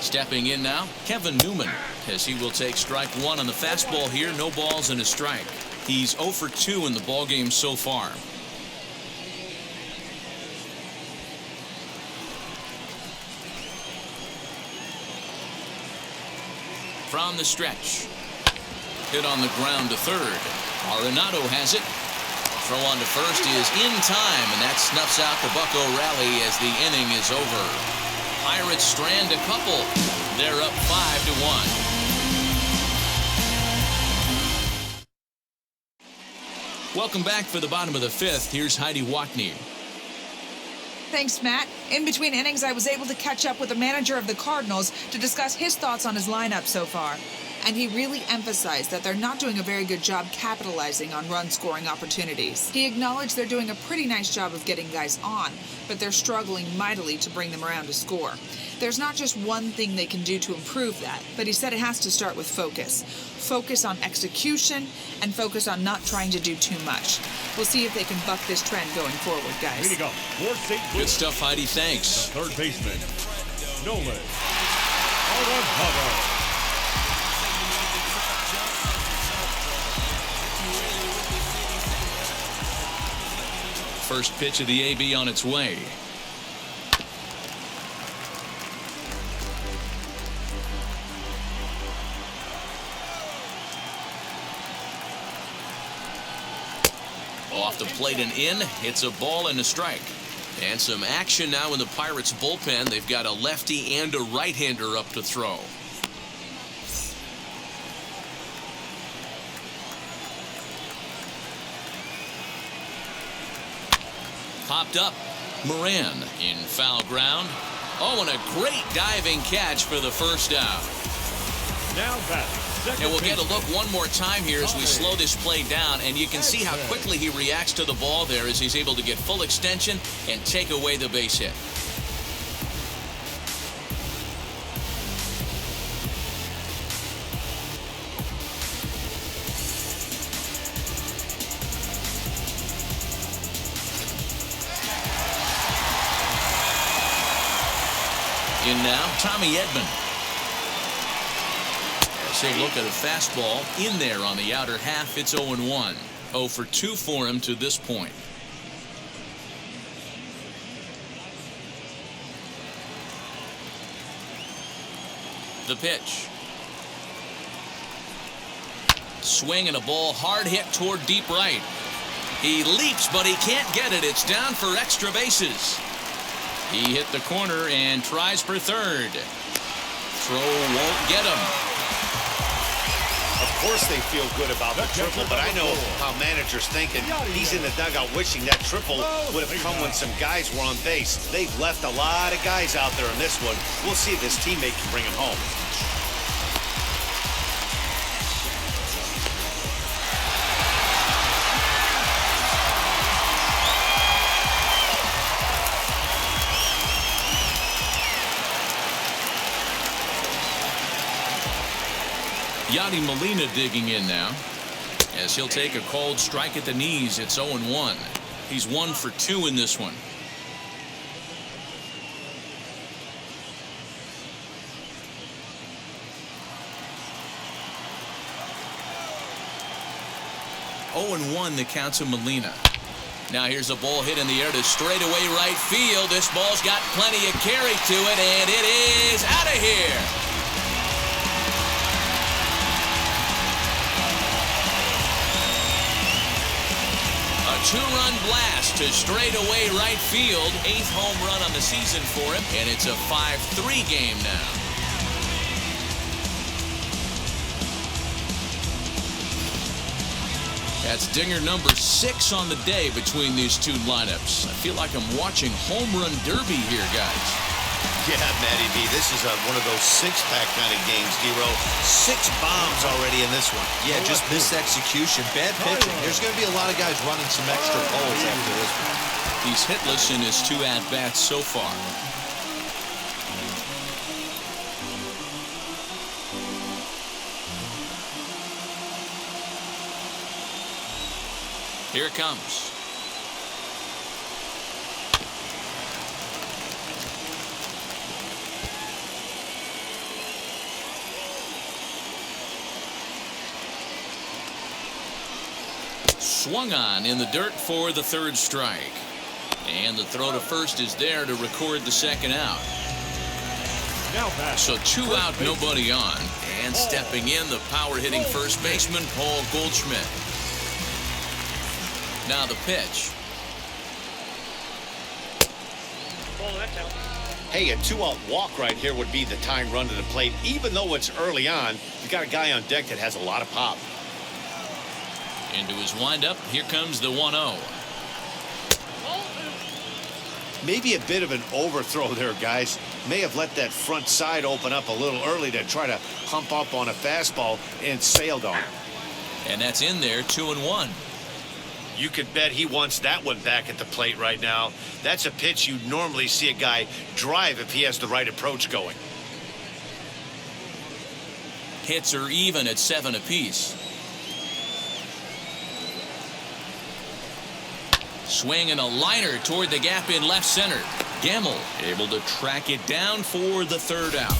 Stepping in now, Kevin Newman, as he will take strike 1 on the fastball here. No balls and a strike. He's 0 for 2 in the ballgame so far. From the stretch. Hit on the ground to third. Arenado has it. Throw on to first is in time, and that snuffs out the Bucco rally as the inning is over. Pirates strand a couple. They're up 5-1. Welcome back for the bottom of the 5th. Here's Heidi Watney. Thanks, Matt. In between innings, I was able to catch up with the manager of the Cardinals to discuss his thoughts on his lineup so far. and he really emphasized that they're not doing a very good job capitalizing on run-scoring opportunities. He acknowledged they're doing a pretty nice job of getting guys on, but they're struggling mightily to bring them around to score. There's not just one thing they can do to improve that, but he said it has to start with focus. Focus on execution and focus on not trying to do too much. We'll see if they can buck this trend going forward, guys. Way to go. For St. Louis. Good stuff, Heidi. Thanks. Third baseman, Nolan Arenado. First pitch of the AB on its way. Off the plate and in. It's a ball and a strike. And some action now in the Pirates bullpen. They've got a lefty and a right-hander up to throw. Popped up. Moran in foul ground. Oh, and a great diving catch for the first out. Now batting. And we'll get a look one more time here as we slow this play down, and you can see how quickly he reacts to the ball there as he's able to get full extension and take away the base hit. In now, Tommy Edman. Take a look at a fastball in there on the outer half. It's 0-1. 0 for 2 for him to this point. The pitch. Swing and a ball hard hit toward deep right. He leaps, but he can't get it. It's down for extra bases. He hit the corner and tries for third. Throw won't get him. Of course they feel good about the triple, but I know how managers thinking. He's in the dugout wishing that triple would have come when some guys were on base. They've left a lot of guys out there in this one. We'll see if his teammate can bring him home. Yadi Molina digging in now as he'll take a cold strike at the knees. It's 0-1. He's 1 for 2 in this one. The count to Molina. Now here's a ball hit in the air to straightaway right field. This ball's got plenty of carry to it, and it is out of here. A 2-run blast to straightaway right field. 8th home run on the season for him, and it's a 5-3 game now. That's dinger number 6 on the day between these two lineups. I feel like I'm watching home run derby here, guys. Yeah, Matty B, this is one of those six-pack kind of games, D-Row. 6 bombs already in this one. Yeah, just missed execution. Bad pitching. There's going to be a lot of guys running some extra poles after this one. He's hitless in his 2 at-bats so far. Here it comes. Swung on in the dirt for the 3rd strike. And the throw to first is there to record the 2nd out. So 2 out, nobody on. And stepping in, the power-hitting first baseman, Paul Goldschmidt. Now the pitch. Hey, a 2-out walk right here would be the tying run to the plate. Even though it's early on, you got a guy on deck that has a lot of pop. Into his windup, here comes the 1-0. Maybe a bit of an overthrow there, guys. May have let that front side open up a little early to try to hump up on a fastball and sailed on it. And that's in there, 2-1. You could bet he wants that one back at the plate right now. That's a pitch you normally see a guy drive if he has the right approach going. Hits are even at 7 apiece. Swing and a liner toward the gap in left center. Gamble able to track it down for the third out.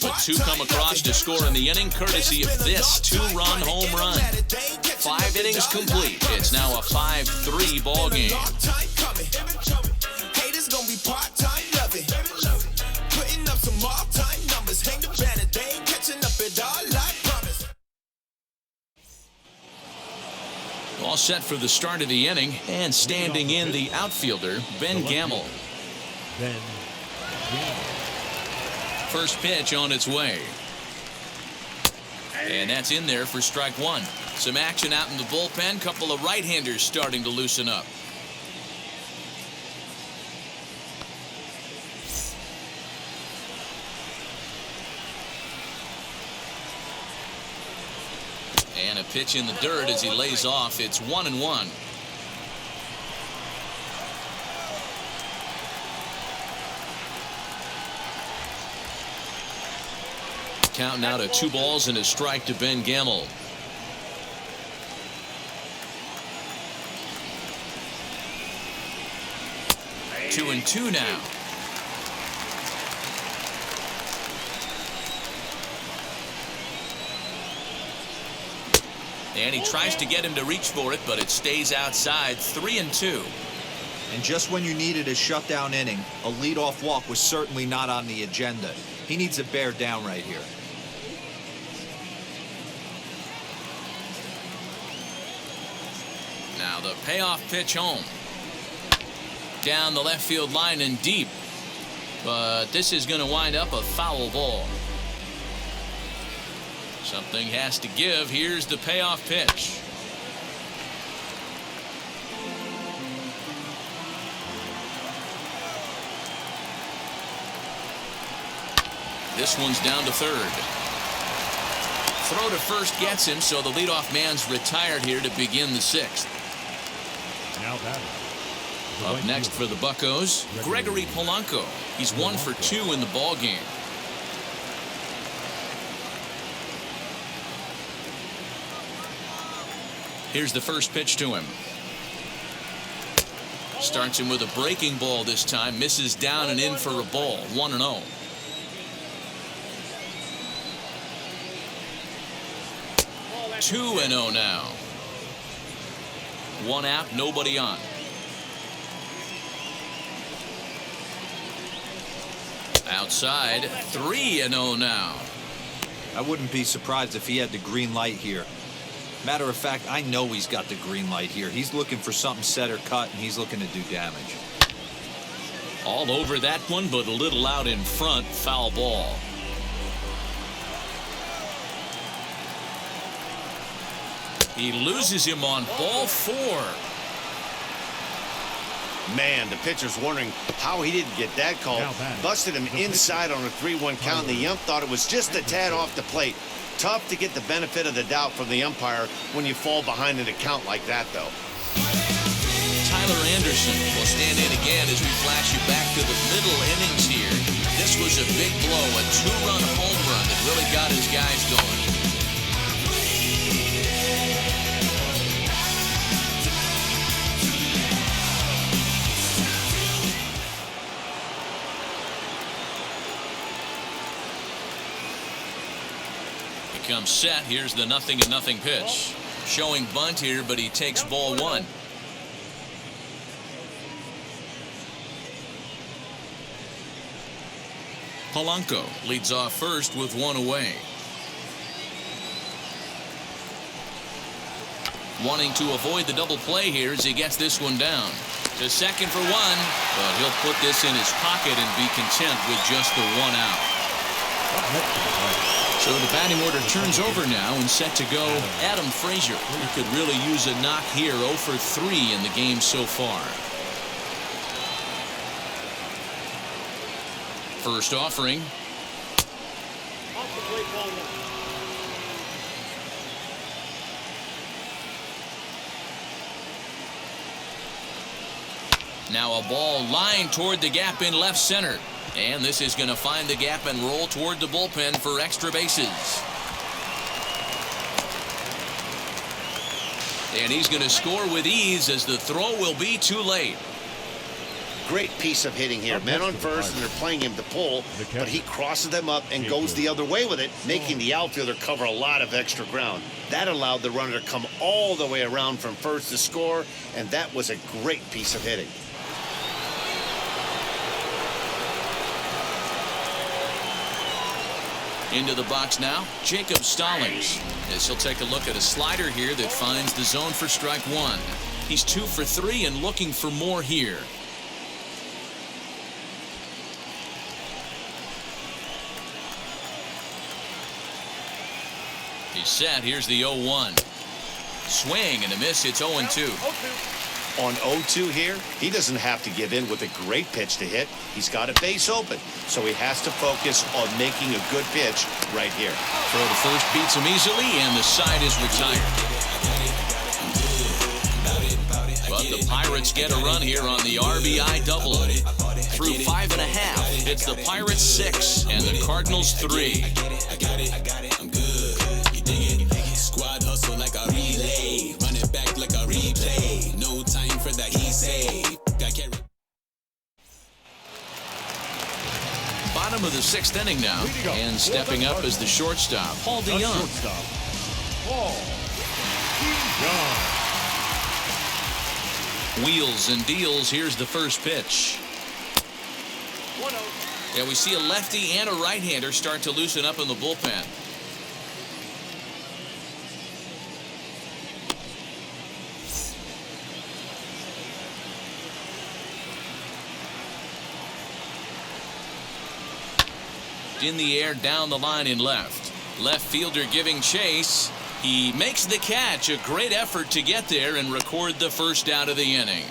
But 2 come across to score in the inning, courtesy of this 2-run home run. 5 innings complete. It's now a 5-3 ball game. All set for the start of the inning, and standing in the outfielder, Ben Gamble. First pitch on its way. And that's in there for strike 1. Some action out in the bullpen. Couple of right-handers starting to loosen up. And a pitch in the dirt as he lays off. It's 1-1. Count now to 2 balls and a strike to Ben Gamble. Two and two now. And he tries to get him to reach for it, but it stays outside. 3-2. And just when you needed a shutdown inning, a leadoff walk was certainly not on the agenda. He needs to bear down right here. Now the payoff pitch home. Down the left field line and deep. But this is going to wind up a foul ball. Something has to give. Here's the payoff pitch. This one's down to third. Throw to first gets him, so the leadoff man's retired here to begin the 6th. Now batting. Up next for the Buccos, Gregory Polanco. He's 1 for 2 in the ball game. Here's the first pitch to him. Starts him with a breaking ball this time. Misses down and in for a ball. 1-0. Two and 0 now. 1 out, nobody on. Outside, 3-0 now. I wouldn't be surprised if he had the green light here. Matter of fact, I know he's got the green light here. He's looking for something set or cut, and he's looking to do damage. All over that one, but a little out in front. Foul ball. He loses him on ball 4. Man, the pitcher's wondering how he didn't get that call. Busted him inside on a 3-1 count. The ump thought it was just a tad off the plate. Tough to get the benefit of the doubt from the umpire when you fall behind in a count like that, though. Tyler Anderson will stand in again as we flash you back to the middle innings here. This was a big blow, a 2-run home run that really got his guys going. Comes set. Here's the 0-0 pitch. Showing bunt here, but he takes ball 1. Polanco leads off first with 1 away. Wanting to avoid the double play here as he gets this one down. To second for 1, but he'll put this in his pocket and be content with just the 1 out. So the batting order turns over now and set to go Adam Frazier. He could really use a knock here. 0 for 3 in the game so far. First offering. Now a ball lined toward the gap in left center. And this is going to find the gap and roll toward the bullpen for extra bases. And he's going to score with ease as the throw will be too late. Great piece of hitting here. Men on first, and they're playing him to pull, but he crosses them up and goes the other way with it, making the outfielder cover a lot of extra ground. That allowed the runner to come all the way around from first to score, and that was a great piece of hitting. Into the box now, Jacob Stallings. As he'll take a look at a slider here that finds the zone for strike one. He's 2 for 3 and looking for more here. He's set. Here's the 0-1. Swing and a miss. It's 0-2. On 0-2 here, he doesn't have to give in with a great pitch to hit. He's got a base open, so he has to focus on making a good pitch right here. Throw to first beats him easily, and the side is retired. But the Pirates get a run here on the RBI double. Through 5.5, it's the Pirates 6 and the Cardinals 3. I'm good. You dig it? Squad hustle like a relay. Run it back like a replay. No time for that he say. Bottom of the 6th inning now. And stepping up is the shortstop, Paul DeYoung. Wheels and deals. Here's the first pitch. Yeah, we see a lefty and a right-hander start to loosen up in the bullpen. In the air, down the line in left. Left fielder giving chase. He makes the catch. A great effort to get there and record the first out of the inning.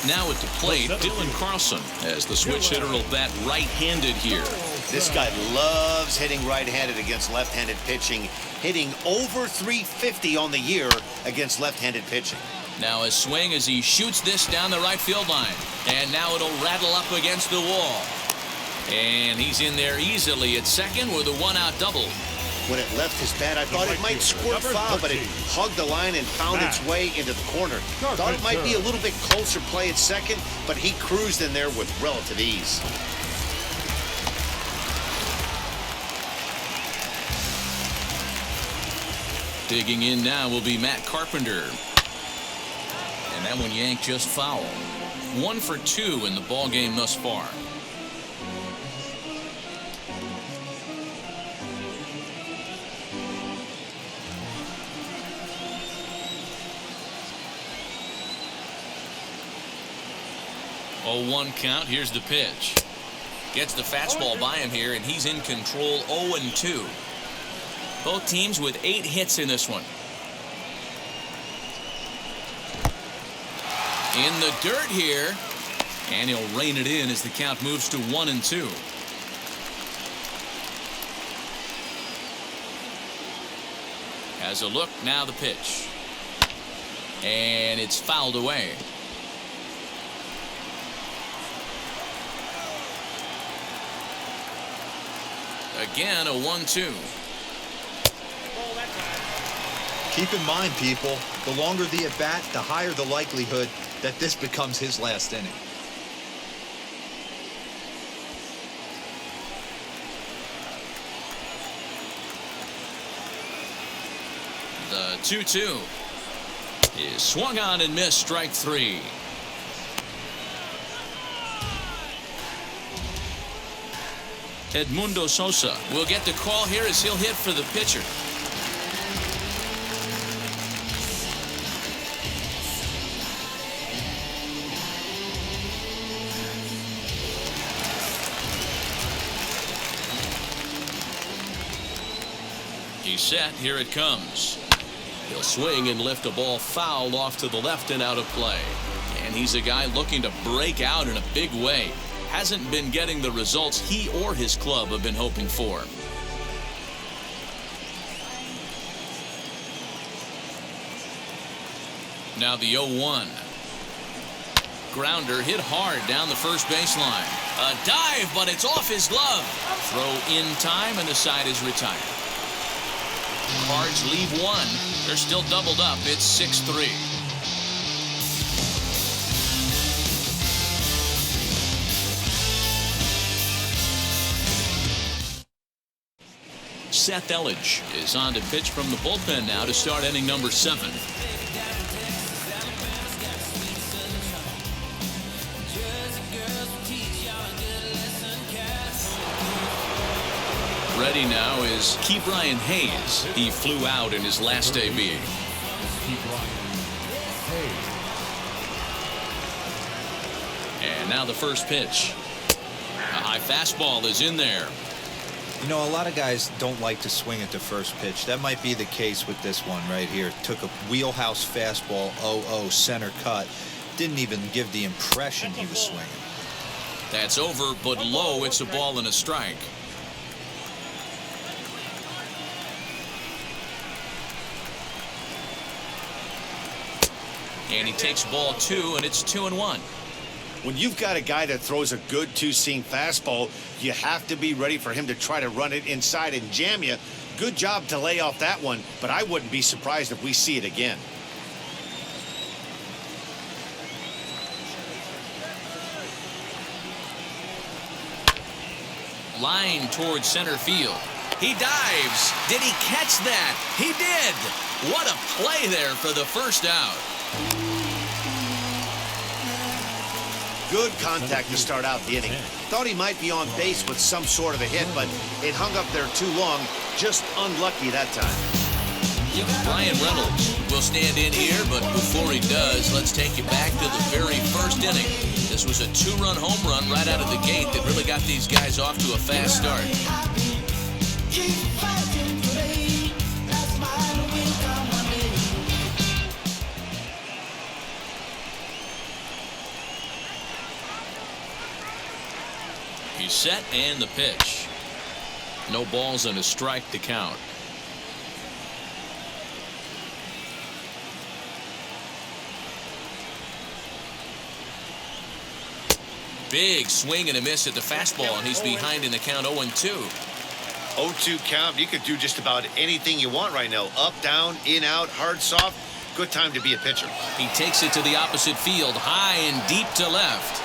Now at the plate, Dylan Carlson, as the switch hitter will bat right-handed here. This guy loves hitting right-handed against left-handed pitching, hitting over 350 on the year against left-handed pitching. Now a swing as he shoots this down the right field line. And now it'll rattle up against the wall. And he's in there easily at second with a one-out double. When it left his bat, I thought it might squirt foul, but it hugged the line and found its way into the corner. Thought it might be a little bit closer play at second, but he cruised in there with relative ease. Digging in now will be Matt Carpenter. And that one yanked just foul. 1 for 2 in the ball game thus far. Oh, 1 count. Here's the pitch. Gets the fastball by him here, and he's in control. 0-2. Both teams with 8 hits in this one. In the dirt here, and he'll rein it in as the count moves to 1-2. Has a look, now the pitch. And it's fouled away. Again, a 1-2. Keep in mind, people, the longer the at-bat, the higher the likelihood that this becomes his last inning. The 2-2 is swung on and missed, strike 3. Edmundo Sosa will get the call here as he'll hit for the pitcher. He's set. Here it comes. He'll swing and lift a ball foul off to the left and out of play. And he's a guy looking to break out in a big way. Hasn't been getting the results he or his club have been hoping for. Now the 0-1. Grounder hit hard down the first baseline. A dive, but it's off his glove. Throw in time, and the side is retired. Cards leave one. They're still doubled up. It's 6-3. Seth Elledge is on to pitch from the bullpen now to start inning number 7. Ready now is Ke'Bryan Hayes. He flew out in his last AB. And now the first pitch. A high fastball is in there. You know, a lot of guys don't like to swing at the first pitch. That might be the case with this one right here. Took a wheelhouse fastball, 0-0 center cut. Didn't even give the impression he was swinging. That's over, but low. It's a ball and a strike. And he takes ball 2, and it's 2-1. When you've got a guy that throws a good two-seam fastball, you have to be ready for him to try to run it inside and jam you. Good job to lay off that one, but I wouldn't be surprised if we see it again. Line towards center field. He dives. Did he catch that? He did. What a play there for the first out. Good contact to start out the inning. Thought he might be on base with some sort of a hit, but it hung up there too long. Just unlucky that time. Ryan Reynolds will stand in here, but before he does, let's take you back to the very first inning. This was a 2-run home run right out of the gate that really got these guys off to a fast start. He's set, and the pitch. No balls and a strike to count. Big swing and a miss at the fastball, and he's behind in the count 0-2. 0-2 count. You could do just about anything you want right now. Up, down, in, out, hard, soft. Good time to be a pitcher. He takes it to the opposite field, high and deep to left.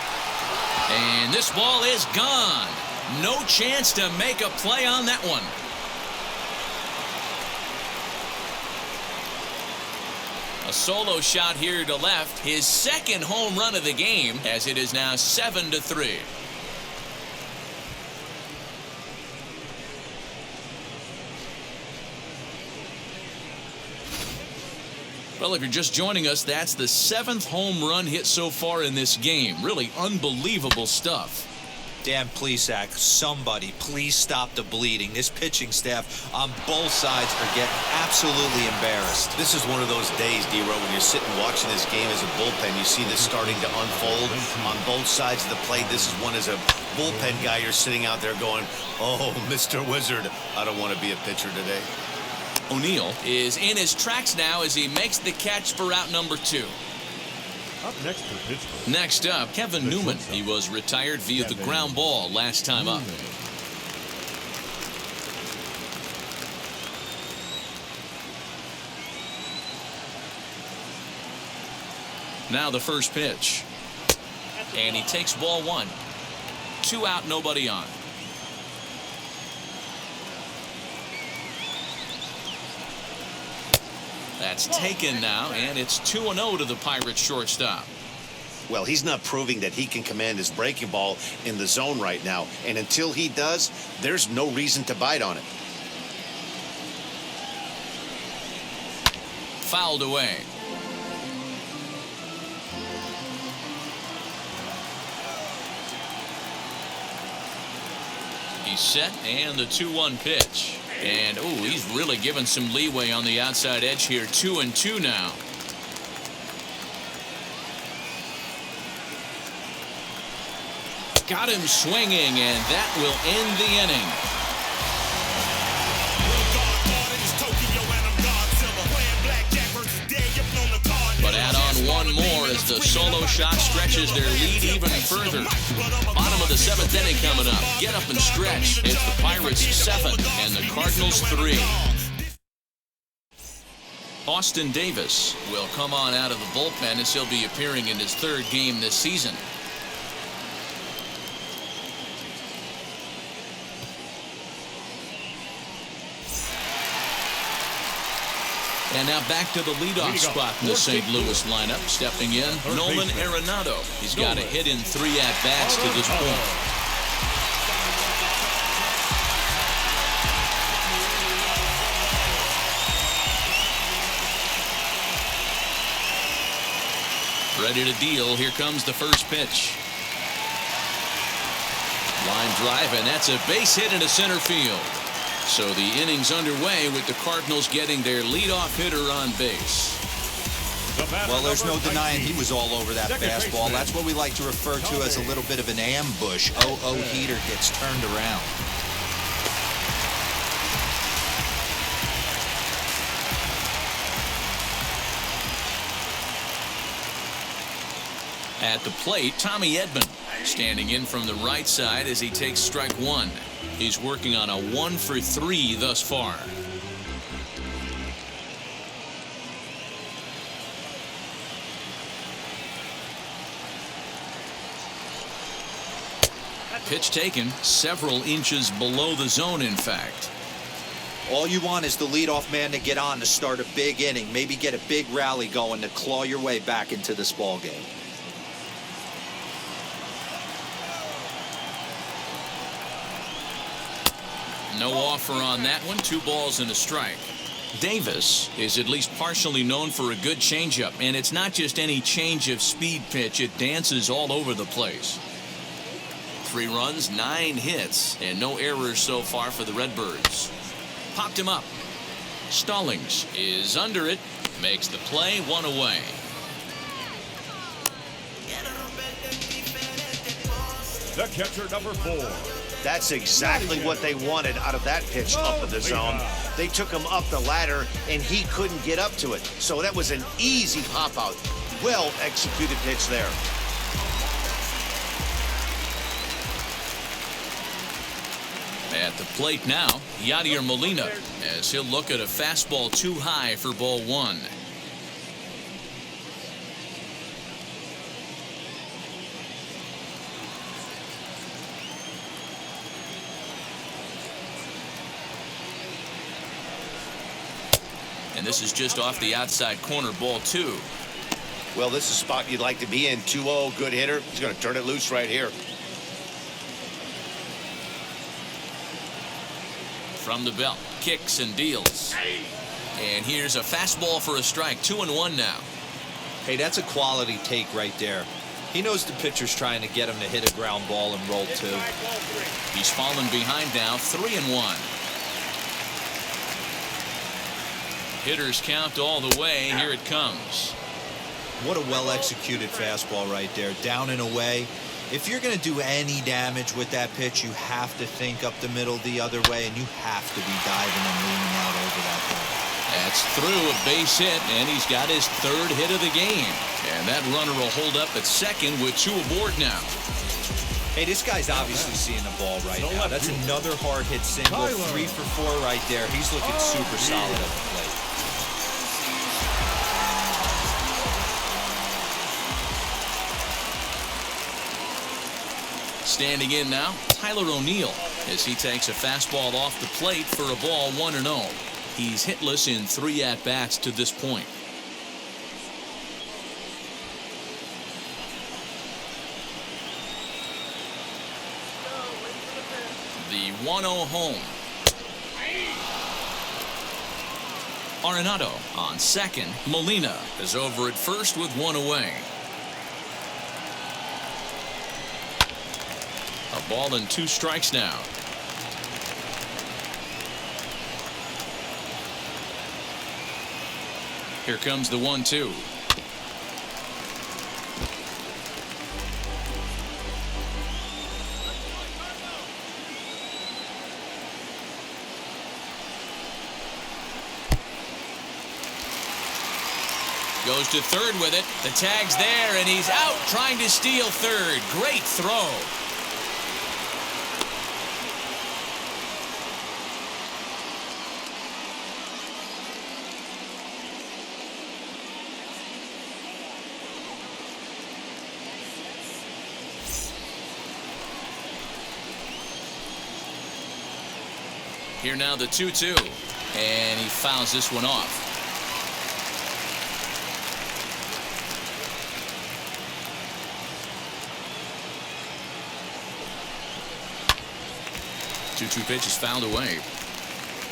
And this ball is gone. No chance to make a play on that one. A solo shot here to left. His second home run of the game, as it is now 7-3. Well, if you're just joining us, that's the 7th home run hit so far in this game. Really unbelievable stuff. Dan Plesac, somebody please stop the bleeding. This pitching staff on both sides are getting absolutely embarrassed. This is one of those days, D-Row, when you're sitting watching this game as a bullpen. You see this starting to unfold on both sides of the plate. This is one as a bullpen guy. You're sitting out there going, oh, Mr. Wizard, I don't want to be a pitcher today. O'Neill is in his tracks now as he makes the catch for out number 2. Up next for Pittsburgh. Next up, Kevin Newman. He was retired via the ground ball last time up. Now the first pitch. And he takes ball 1. 2 out, nobody on. That's taken now, and it's 2-0 to the Pirates shortstop. Well, he's not proving that he can command his breaking ball in the zone right now. And until he does, there's no reason to bite on it. Fouled away. He's set, and the 2-1 pitch. And, oh, he's really given some leeway on the outside edge here. 2-2 now. Got him swinging, and that will end the inning. But add on one more as the solo shot stretches their lead even further. Bottom of the 7th inning coming up. Get up and stretch. It's the Pirates 7 and the Cardinals 3. Austin Davis will come on out of the bullpen as he'll be appearing in his 3rd game this season. And now back to the leadoff spot in the St. Louis lineup. Stepping in, Nolan Arenado. He's got a hit in 3 at-bats to this point. Ready to deal. Here comes the first pitch. Line drive, and that's a base hit into center field. So the inning's underway with the Cardinals getting their leadoff hitter on base. Well, there's no denying he was all over that fastball. That's what we like to refer to as a little bit of an ambush. 0-0 heater gets turned around. At the plate, Tommy Edman standing in from the right side as he takes strike 1. He's working on a 1-for-3 thus far. Pitch taken several inches below the zone, in fact. All you want is the leadoff man to get on to start a big inning, maybe get a big rally going to claw your way back into this ball game. No offer on that one. 2 balls and a strike. Davis is at least partially known for a good changeup, and it's not just any change of speed pitch. It dances all over the place. 3 runs, 9 hits, and no errors so far for the Redbirds. Popped him up. Stallings is under it. Makes the play, 1 away. The catcher, number 4. That's exactly what they wanted out of that pitch up in the zone. They took him up the ladder, and he couldn't get up to it. So that was an easy pop-out. Well-executed pitch there. At the plate now, Yadier Molina, as he'll look at a fastball too high for ball 1. And this is just off the outside corner, ball 2. Well, this is a spot you'd like to be in. 2-0, good hitter. He's going to turn it loose right here. From the belt, kicks and deals. And here's a fastball for a strike. 2-1 now. Hey, that's a quality take right there. He knows the pitcher's trying to get him to hit a ground ball and roll 2. He's fallen behind now, 3-1. Hitters count all the way. Here it comes. What a well-executed fastball right there. Down and away. If you're going to do any damage with that pitch, you have to think up the middle the other way, and you have to be diving and leaning out over that ball. That's through a base hit, and he's got his 3rd hit of the game. And that runner will hold up at second with 2 aboard now. Hey, this guy's obviously seeing the ball right now. That's another hard hit single. 3 for 4 right there. He's looking super solid at the plate. Standing in now, Tyler O'Neill, as he takes a fastball off the plate for a ball 1-0. He's hitless in 3 at-bats to this point. The 1-0 home. Arenado on second. Molina is over at first with 1 away. A ball and 2 strikes now. Here comes the 1-2. Goes to third with it. The tag's there, and he's out trying to steal third. Great throw. Here now the 2-2, and he fouls this one off. Two pitch is fouled away.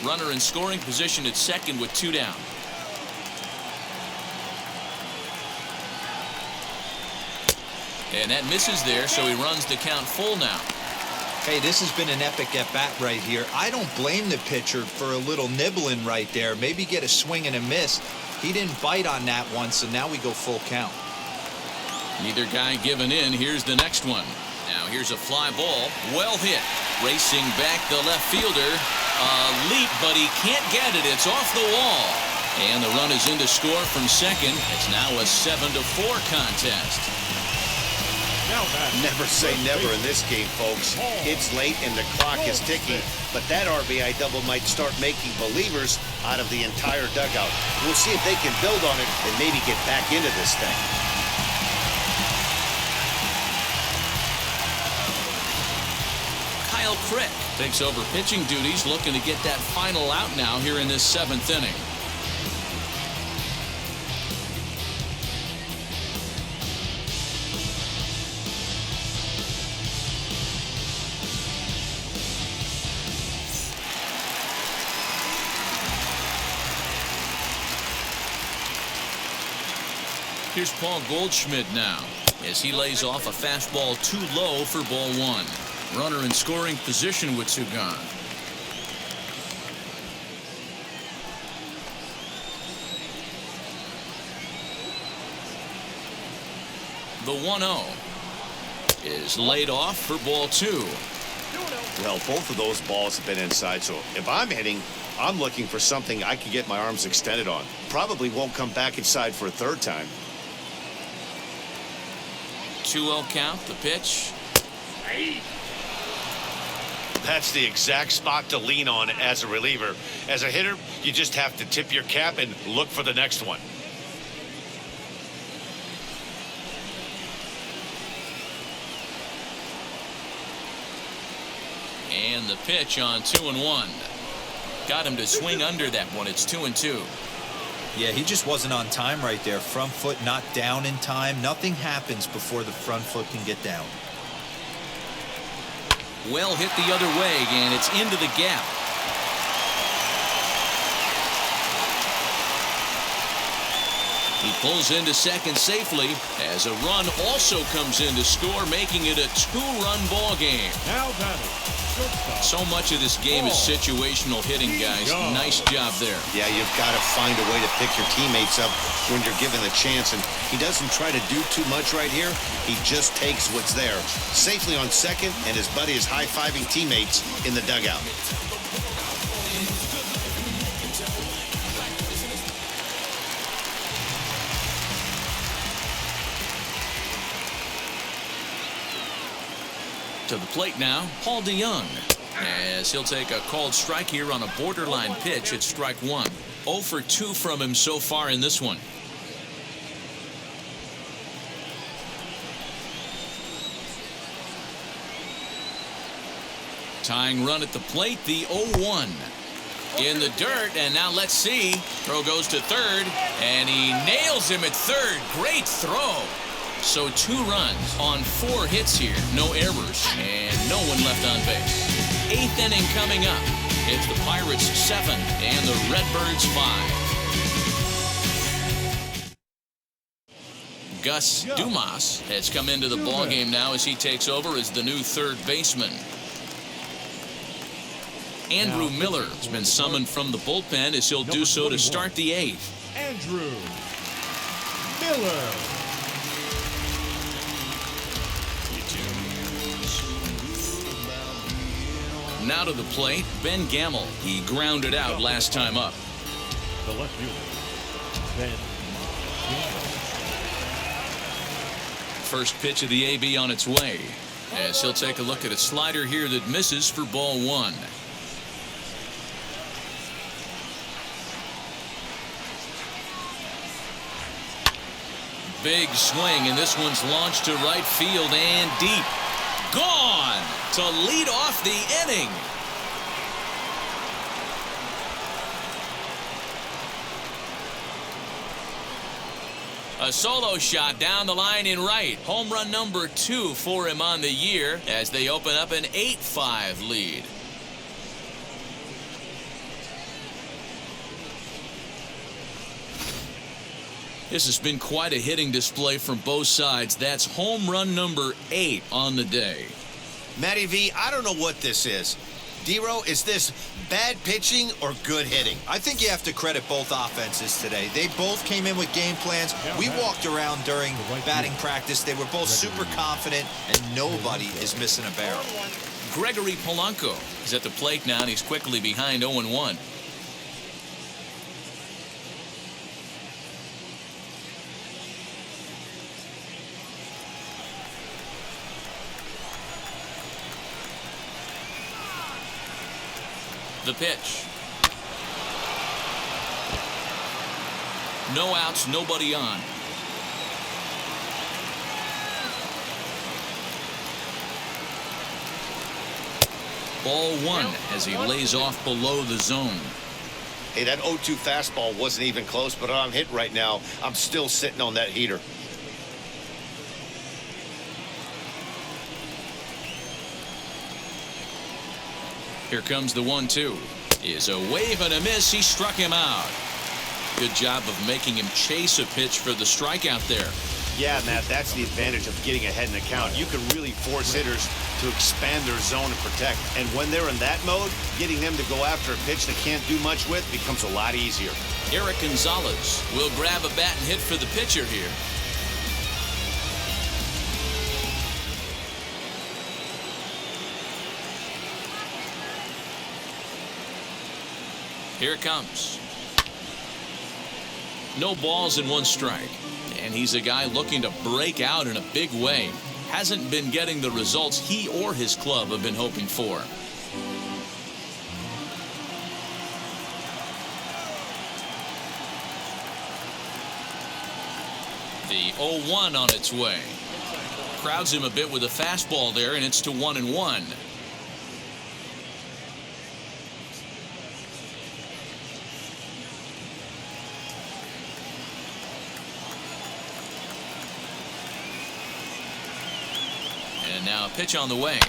Runner in scoring position at second with 2 down. And that misses there, so he runs the count full now. Hey, this has been an epic at-bat right here. I don't blame the pitcher for a little nibbling right there. Maybe get a swing and a miss. He didn't bite on that one, so now we go full count. Neither guy giving in. Here's the next one. Now here's a fly ball. Well hit. Racing back the left fielder. Leap, but he can't get it. It's off the wall. And the run is in to score from second. It's now a 7-4 contest. Never say never in this game, folks. It's late and the clock is ticking, but that RBI double might start making believers out of the entire dugout. We'll see if they can build on it and maybe get back into this thing. Kyle Crick takes over pitching duties, looking to get that final out now here in this 7th inning. Here's Paul Goldschmidt now as he lays off a fastball too low for ball 1. Runner in scoring position with 2 gone. The 1-0 is laid off for ball 2. Well, both of those balls have been inside, so if I'm hitting, I'm looking for something I can get my arms extended on. Probably won't come back inside for a third time. 2-0 count, the pitch. That's the exact spot to lean on as a reliever. As a hitter, you just have to tip your cap and look for the next one. And the pitch on 2-1. Got him to swing under that one. It's 2-2. Yeah, he just wasn't on time right there. Front foot not down in time. Nothing happens before the front foot can get down. Well hit the other way, and it's into the gap. He pulls into second safely as a run also comes in to score, making it a 2-run ball game. Now batting. So much of this game is situational hitting, guys. Nice job there. Yeah, you've got to find a way to pick your teammates up when you're given the chance, and he doesn't try to do too much right here. He just takes what's there. Safely on second, and his buddy is high-fiving teammates in the dugout. To the plate now, Paul DeYoung, as he'll take a called strike here on a borderline pitch at strike 1. 0 for 2 from him so far in this one. Tying run at the plate, the 0-1. In the dirt, and now let's see. Throw goes to third, and he nails him at third. Great throw. So 2 runs on 4 hits here. No errors, and no one left on base. 8th inning coming up. It's the Pirates 7 and the Redbirds 5. Gus Dumas has come into the ballgame now as he takes over as the new third baseman. Andrew Miller has been summoned from the bullpen as he'll do so to start the 8th. Andrew Miller. Now to the plate, Ben Gamel. He grounded out last time up. The left fielder, Ben Gamel. First pitch of the AB on its way, as he'll take a look at a slider here that misses for ball one. Big swing, and this one's launched to right field and deep. Gone to lead off the inning. A solo shot down the line in right. Home run number 2 for him on the year as they open up an 8-5 lead. This has been quite a hitting display from both sides. That's home run number 8 on the day. Matty V, I don't know what this is. D-Row, is this bad pitching or good hitting? I think you have to credit both offenses today. They both came in with game plans. We walked around during batting practice. They were both super confident, and nobody is missing a barrel. Gregory Polanco is at the plate now, and he's quickly behind 0-1. The pitch. No outs, nobody on. Ball one as he lays off below the zone. Hey, that 0-2 fastball wasn't even close, but I'm hit right now. I'm still sitting on that heater. Here comes the 1-2. Is a wave and a miss. He struck him out. Good job of making him chase a pitch for the strikeout there. Yeah, Matt, that's the advantage of getting ahead in the count. You can really force hitters to expand their zone and protect. And when they're in that mode, getting them to go after a pitch they can't do much with becomes a lot easier. Eric Gonzalez will grab a bat and hit for the pitcher here. Here it comes. No balls and 1 strike. And he's a guy looking to break out in a big way. Hasn't been getting the results he or his club have been hoping for. The 0-1 on its way. Crowds him a bit with a fastball there, and it's to 1-1. And now a pitch on the way.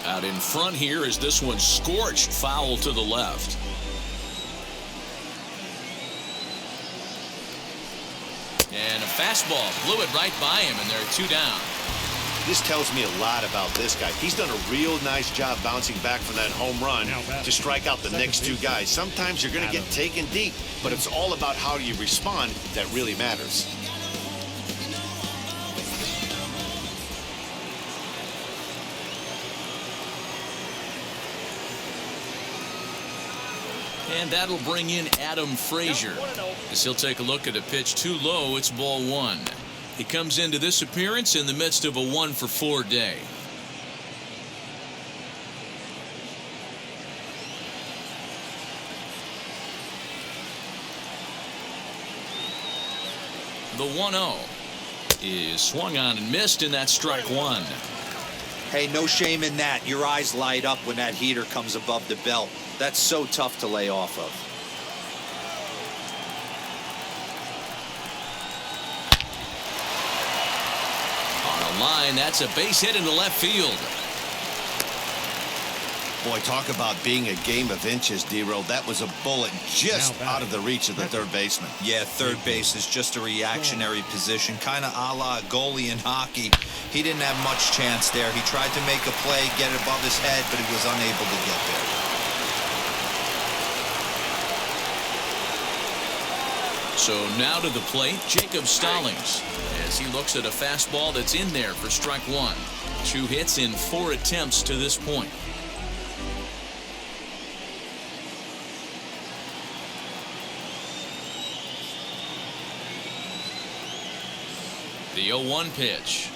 Out in front here is this one scorched foul to the left. And a fastball blew it right by him, and there are 2 down. This tells me a lot about this guy. He's done a real nice job bouncing back from that home run to strike out the next 2 guys. Sometimes you're going to get taken deep, but it's all about how you respond that really matters. And that'll bring in Adam Frazier as he'll take a look at a pitch too low. It's ball 1. He comes into this appearance in the midst of a 1-for-4 day. The 1-0 is swung on and missed, and that's strike 1. Hey, no shame in that. Your eyes light up when that heater comes above the belt. That's so tough to lay off of. On a line, that's a base hit into left field. Boy, talk about being a game of inches, D-Row. That was a bullet just out of the reach of the third baseman. Yeah, third base is just a reactionary position, kind of a la a goalie in hockey. He didn't have much chance there. He tried to make a play, get it above his head, but he was unable to get there. So now to the plate, Jacob Stallings, as he looks at a fastball that's in there for strike one. 2 hits in 4 attempts to this point. The 0-1 pitch.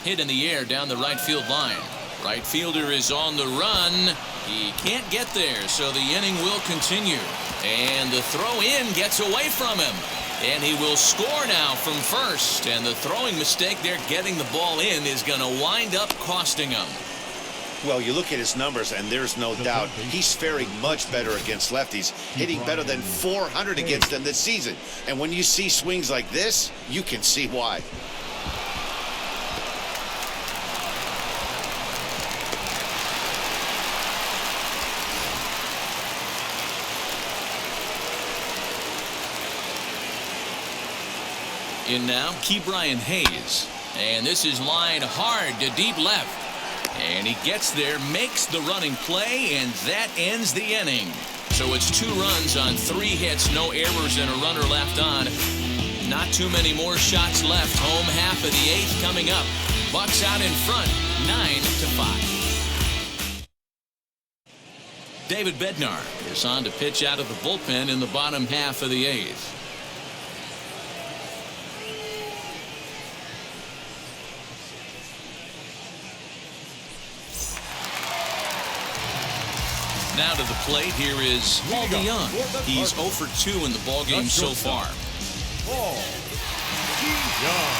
Hit in the air down the right field line. Right fielder is on the run. He can't get there, so the inning will continue. And the throw in gets away from him. And he will score now from first. And the throwing mistake there getting the ball in is going to wind up costing him. Well, you look at his numbers, and there's no doubt he's faring much better against lefties, hitting better than 400 against them this season. And when you see swings like this, you can see why. In now, Ke'Bryan Hayes. And this is lined hard to deep left. And he gets there, makes the running play, and that ends the inning. So it's 2 runs on 3 hits, no errors, and a runner left on. Not too many more shots left. Home half of the 8th coming up. Bucks out in front, 9-5. David Bednar is on to pitch out of the bullpen in the bottom half of the 8th. Now to the plate, here is Paul DeYoung. He's 0 for 2 in the ballgame so far. Paul DeYoung.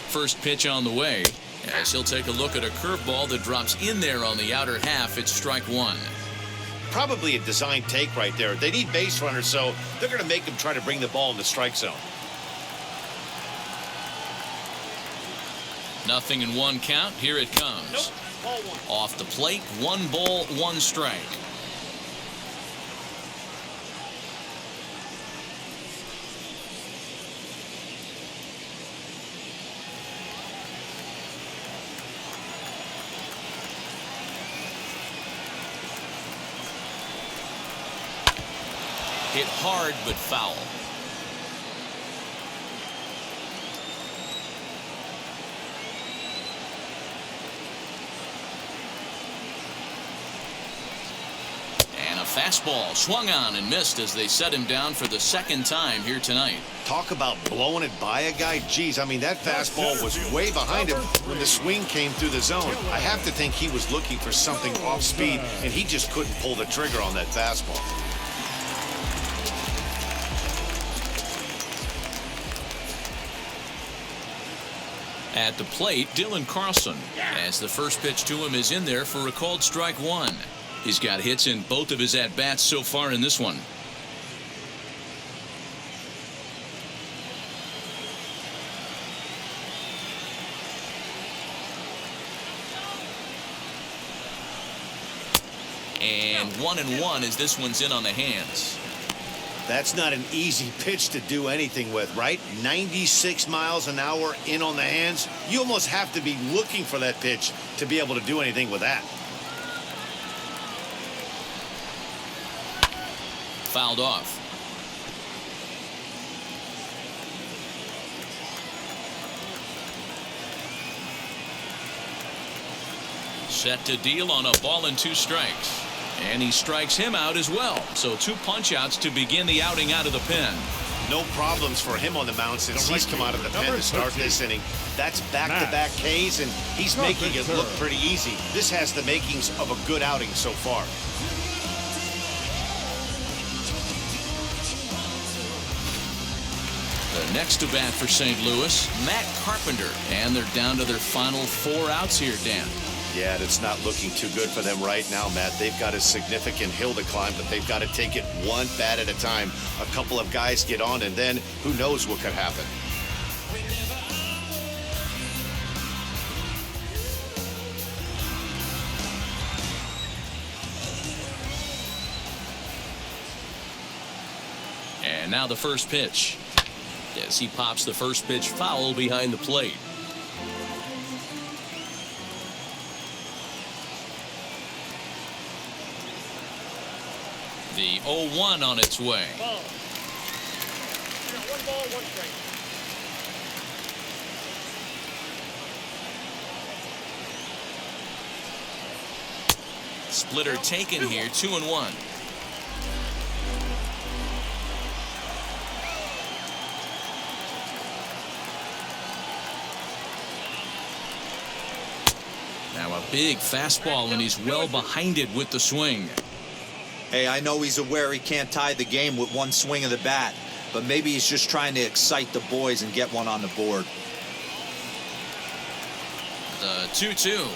First pitch on the way, as he'll take a look at a curveball that drops in there on the outer half. It's strike 1. Probably a design take right there. They need base runners, so they're going to make him try to bring the ball in the strike zone. 0-1 count. Here it comes. Off the plate, 1 ball, 1 strike. Hit hard but foul. Fastball swung on and missed as they set him down for the 2nd time here tonight. Talk about blowing it by a guy. Geez, I mean, that fastball was way behind him when the swing came through the zone. I have to think he was looking for something off speed, and he just couldn't pull the trigger on that fastball. At the plate, Dylan Carlson, as the first pitch to him is in there for a called strike 1. He's got hits in both of his at-bats so far in this one. And 1-1 as this one's in on the hands. That's not an easy pitch to do anything with, right? 96 miles an hour in on the hands. You almost have to be looking for that pitch to be able to do anything with that. Fouled off. Set to deal on a ball and 2 strikes. And he strikes him out as well. So 2 punch-outs to begin the outing out of the pen. No problems for him on the mound since he's come out of the pen to start this inning. That's back-to-back Ks, and he's making it look pretty easy. This has the makings of a good outing so far. The next to bat for St. Louis, Matt Carpenter. And they're down to their final 4 outs here, Dan. Yeah, it's not looking too good for them right now, Matt. They've got a significant hill to climb, but they've got to take it one bat at a time. A couple of guys get on, and then who knows what could happen. And now the first pitch. As he pops the first pitch foul behind the plate. The 0-1 on its way. Ball. You got 1 ball, 1 strike. Splitter taken here, 2-1. Now a big fastball, and he's well behind it with the swing. Hey, I know he's aware he can't tie the game with 1 swing of the bat, but maybe he's just trying to excite the boys and get one on the board. The 2-2.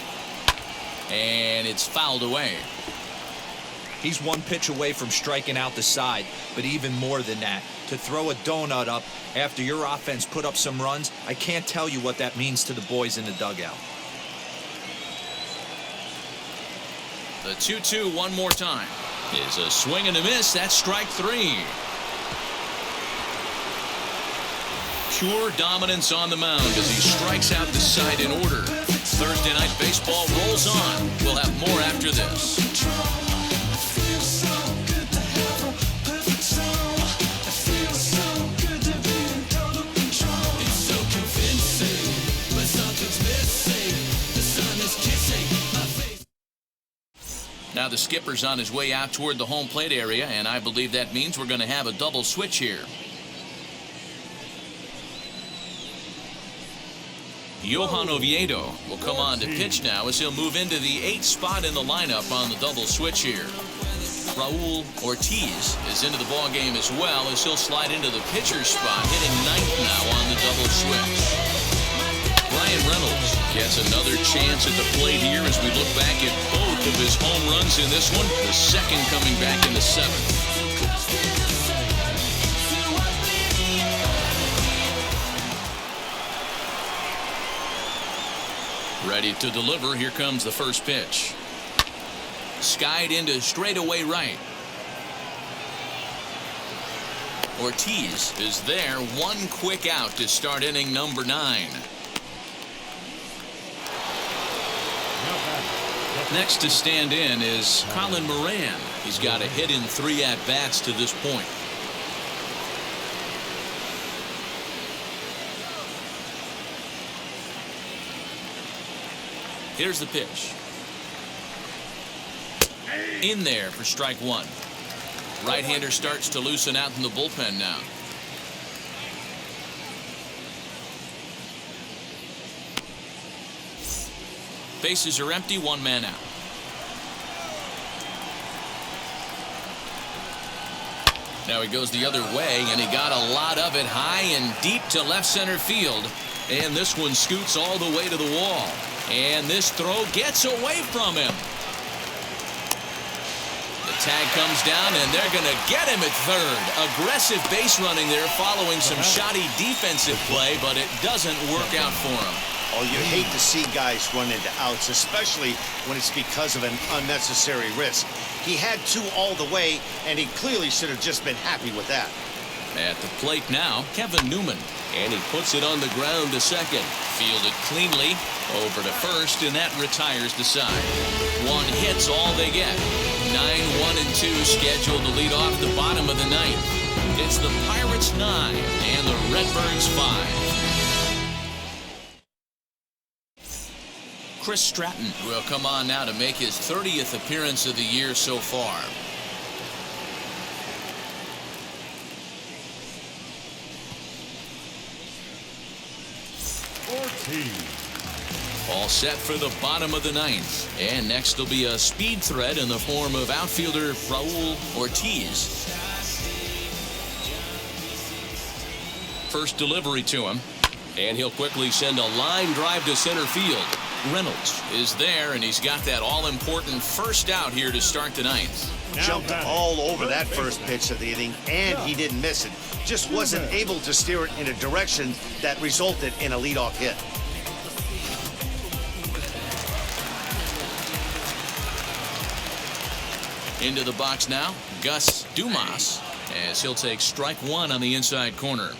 And it's fouled away. He's 1 pitch away from striking out the side, but even more than that, to throw a donut up after your offense put up some runs, I can't tell you what that means to the boys in the dugout. The 2-2 one more time. Is a swing and a miss. That's strike 3. Pure dominance on the mound as he strikes out the side in order. Thursday Night Baseball rolls on. We'll have more after this. Now the skipper's on his way out toward the home plate area, and I believe that means we're going to have a double switch here. Johan Oviedo will come on to pitch now as he'll move into the 8th spot in the lineup on the double switch here. Raul Ortiz is into the ballgame as well as he'll slide into the pitcher's spot, hitting 9th now on the double switch. Ryan Reynolds gets another chance at the plate here as we look back at both of his home runs in this one, the second coming back in the 7th. Ready to deliver. Here comes the first pitch. Skied into straightaway right. Ortiz is there. 1 quick out to start inning number 9. Next to stand in is Colin Moran. He's got a hit in 3 at-bats to this point. Here's the pitch. In there for strike 1. Right-hander starts to loosen out in the bullpen now. Bases are empty, 1 man out. Now he goes the other way, and he got a lot of it high and deep to left center field. And this one scoots all the way to the wall. And this throw gets away from him. The tag comes down, and they're going to get him at third. Aggressive base running there following some shoddy defensive play, but it doesn't work out for him. Oh, you hate to see guys run into outs, especially when it's because of an unnecessary risk. He had 2 all the way, and he clearly should have just been happy with that. At the plate now, Kevin Newman. And he puts it on the ground to second. Fielded cleanly over to first, and that retires the side. 1 hit's all they get. 9-1-2 scheduled to lead off the bottom of the 9th. It's the Pirates 9 and the Redbirds 5. Chris Stratton will come on now to make his 30th appearance of the year so far. All set for the bottom of the 9th. And next will be a speed threat in the form of outfielder Raul Ortiz. First delivery to him. And he'll quickly send a line drive to center field. Reynolds is there, and he's got that all-important first out here to start the 9th. Jumped all over that first pitch of the inning, and he didn't miss it. Just wasn't able to steer it in a direction that resulted in a leadoff hit. Into the box now, Gus Dumas, as he'll take strike 1 on the inside corner.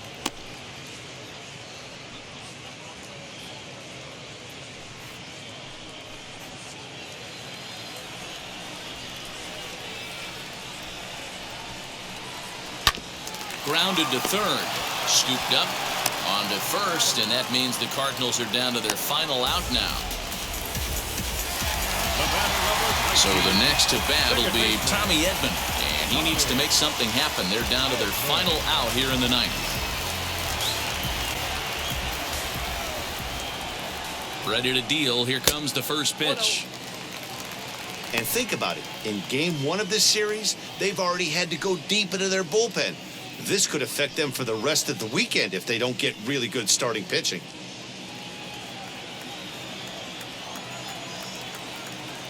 grounded to third. Scooped up onto first, and that means the Cardinals are down to their final out now. So the next to bat will be Tommy Edman, and he needs to make something happen. They're down to their final out here in the ninth. Ready to deal. Here comes the first pitch. And think about it. In game 1 of this series, they've already had to go deep into their bullpen. This could affect them for the rest of the weekend if they don't get really good starting pitching.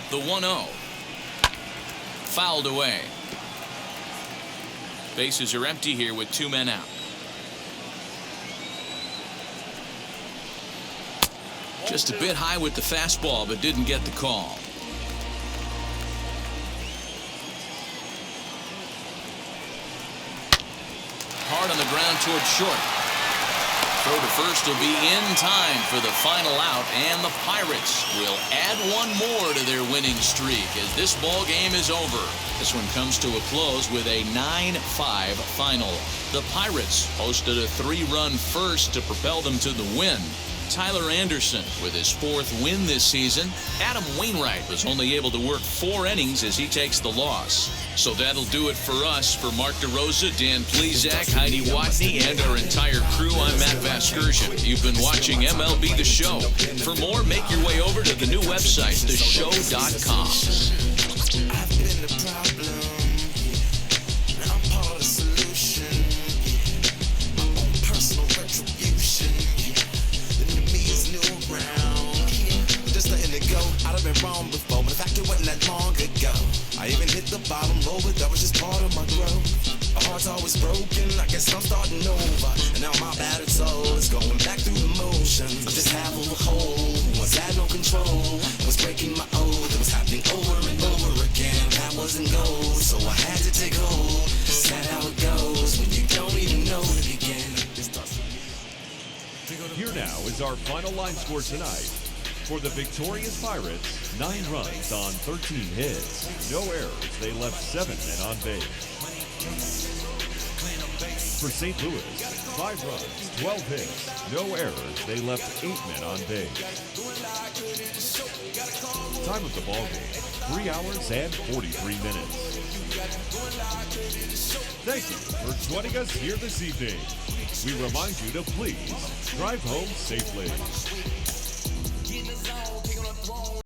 The 1-0. Fouled away. Bases are empty here with 2 men out. Just a bit high with the fastball, but didn't get the call. Hard on the ground towards short. Throw to first will be in time for the final out, and the Pirates will add one more to their winning streak as this ball game is over. This one comes to a close with a 9-5 final. The Pirates posted a 3-run first to propel them to the win. Tyler Anderson with his 4th win this season. Adam Wainwright was only able to work 4 innings as he takes the loss. So that'll do it for us. For Mark DeRosa, Dan Plezak, Heidi Watney, and our entire crew, I'm Matt Vasgersian. You've been watching MLB The Show. For more, make your way over to the new website, theshow.com. I've been the problem. Now I'm part of the solution. My own personal retribution. The new me is new around. Just letting it go. I'd have been wrong before, but in fact it wasn't that long ago. I even hit the bottom low, but that was just part of my growth. My heart's always broken, I guess I'm starting over. And now my battered soul is going back through the motions. I'm just half of a whole, once had no control. Was breaking my oath, it was happening over and over again. That wasn't gold, so I had to take hold. Sad how it goes when you don't even know to begin. Here now is our final line score tonight. For the victorious Pirates, 9 runs on 13 hits. No errors. They left 7 men on base. For St. Louis, 5 runs, 12 hits. No errors. They left 8 men on base. Time of the ball game, 3 hours and 43 minutes. Thank you for joining us here this evening. We remind you to please drive home safely.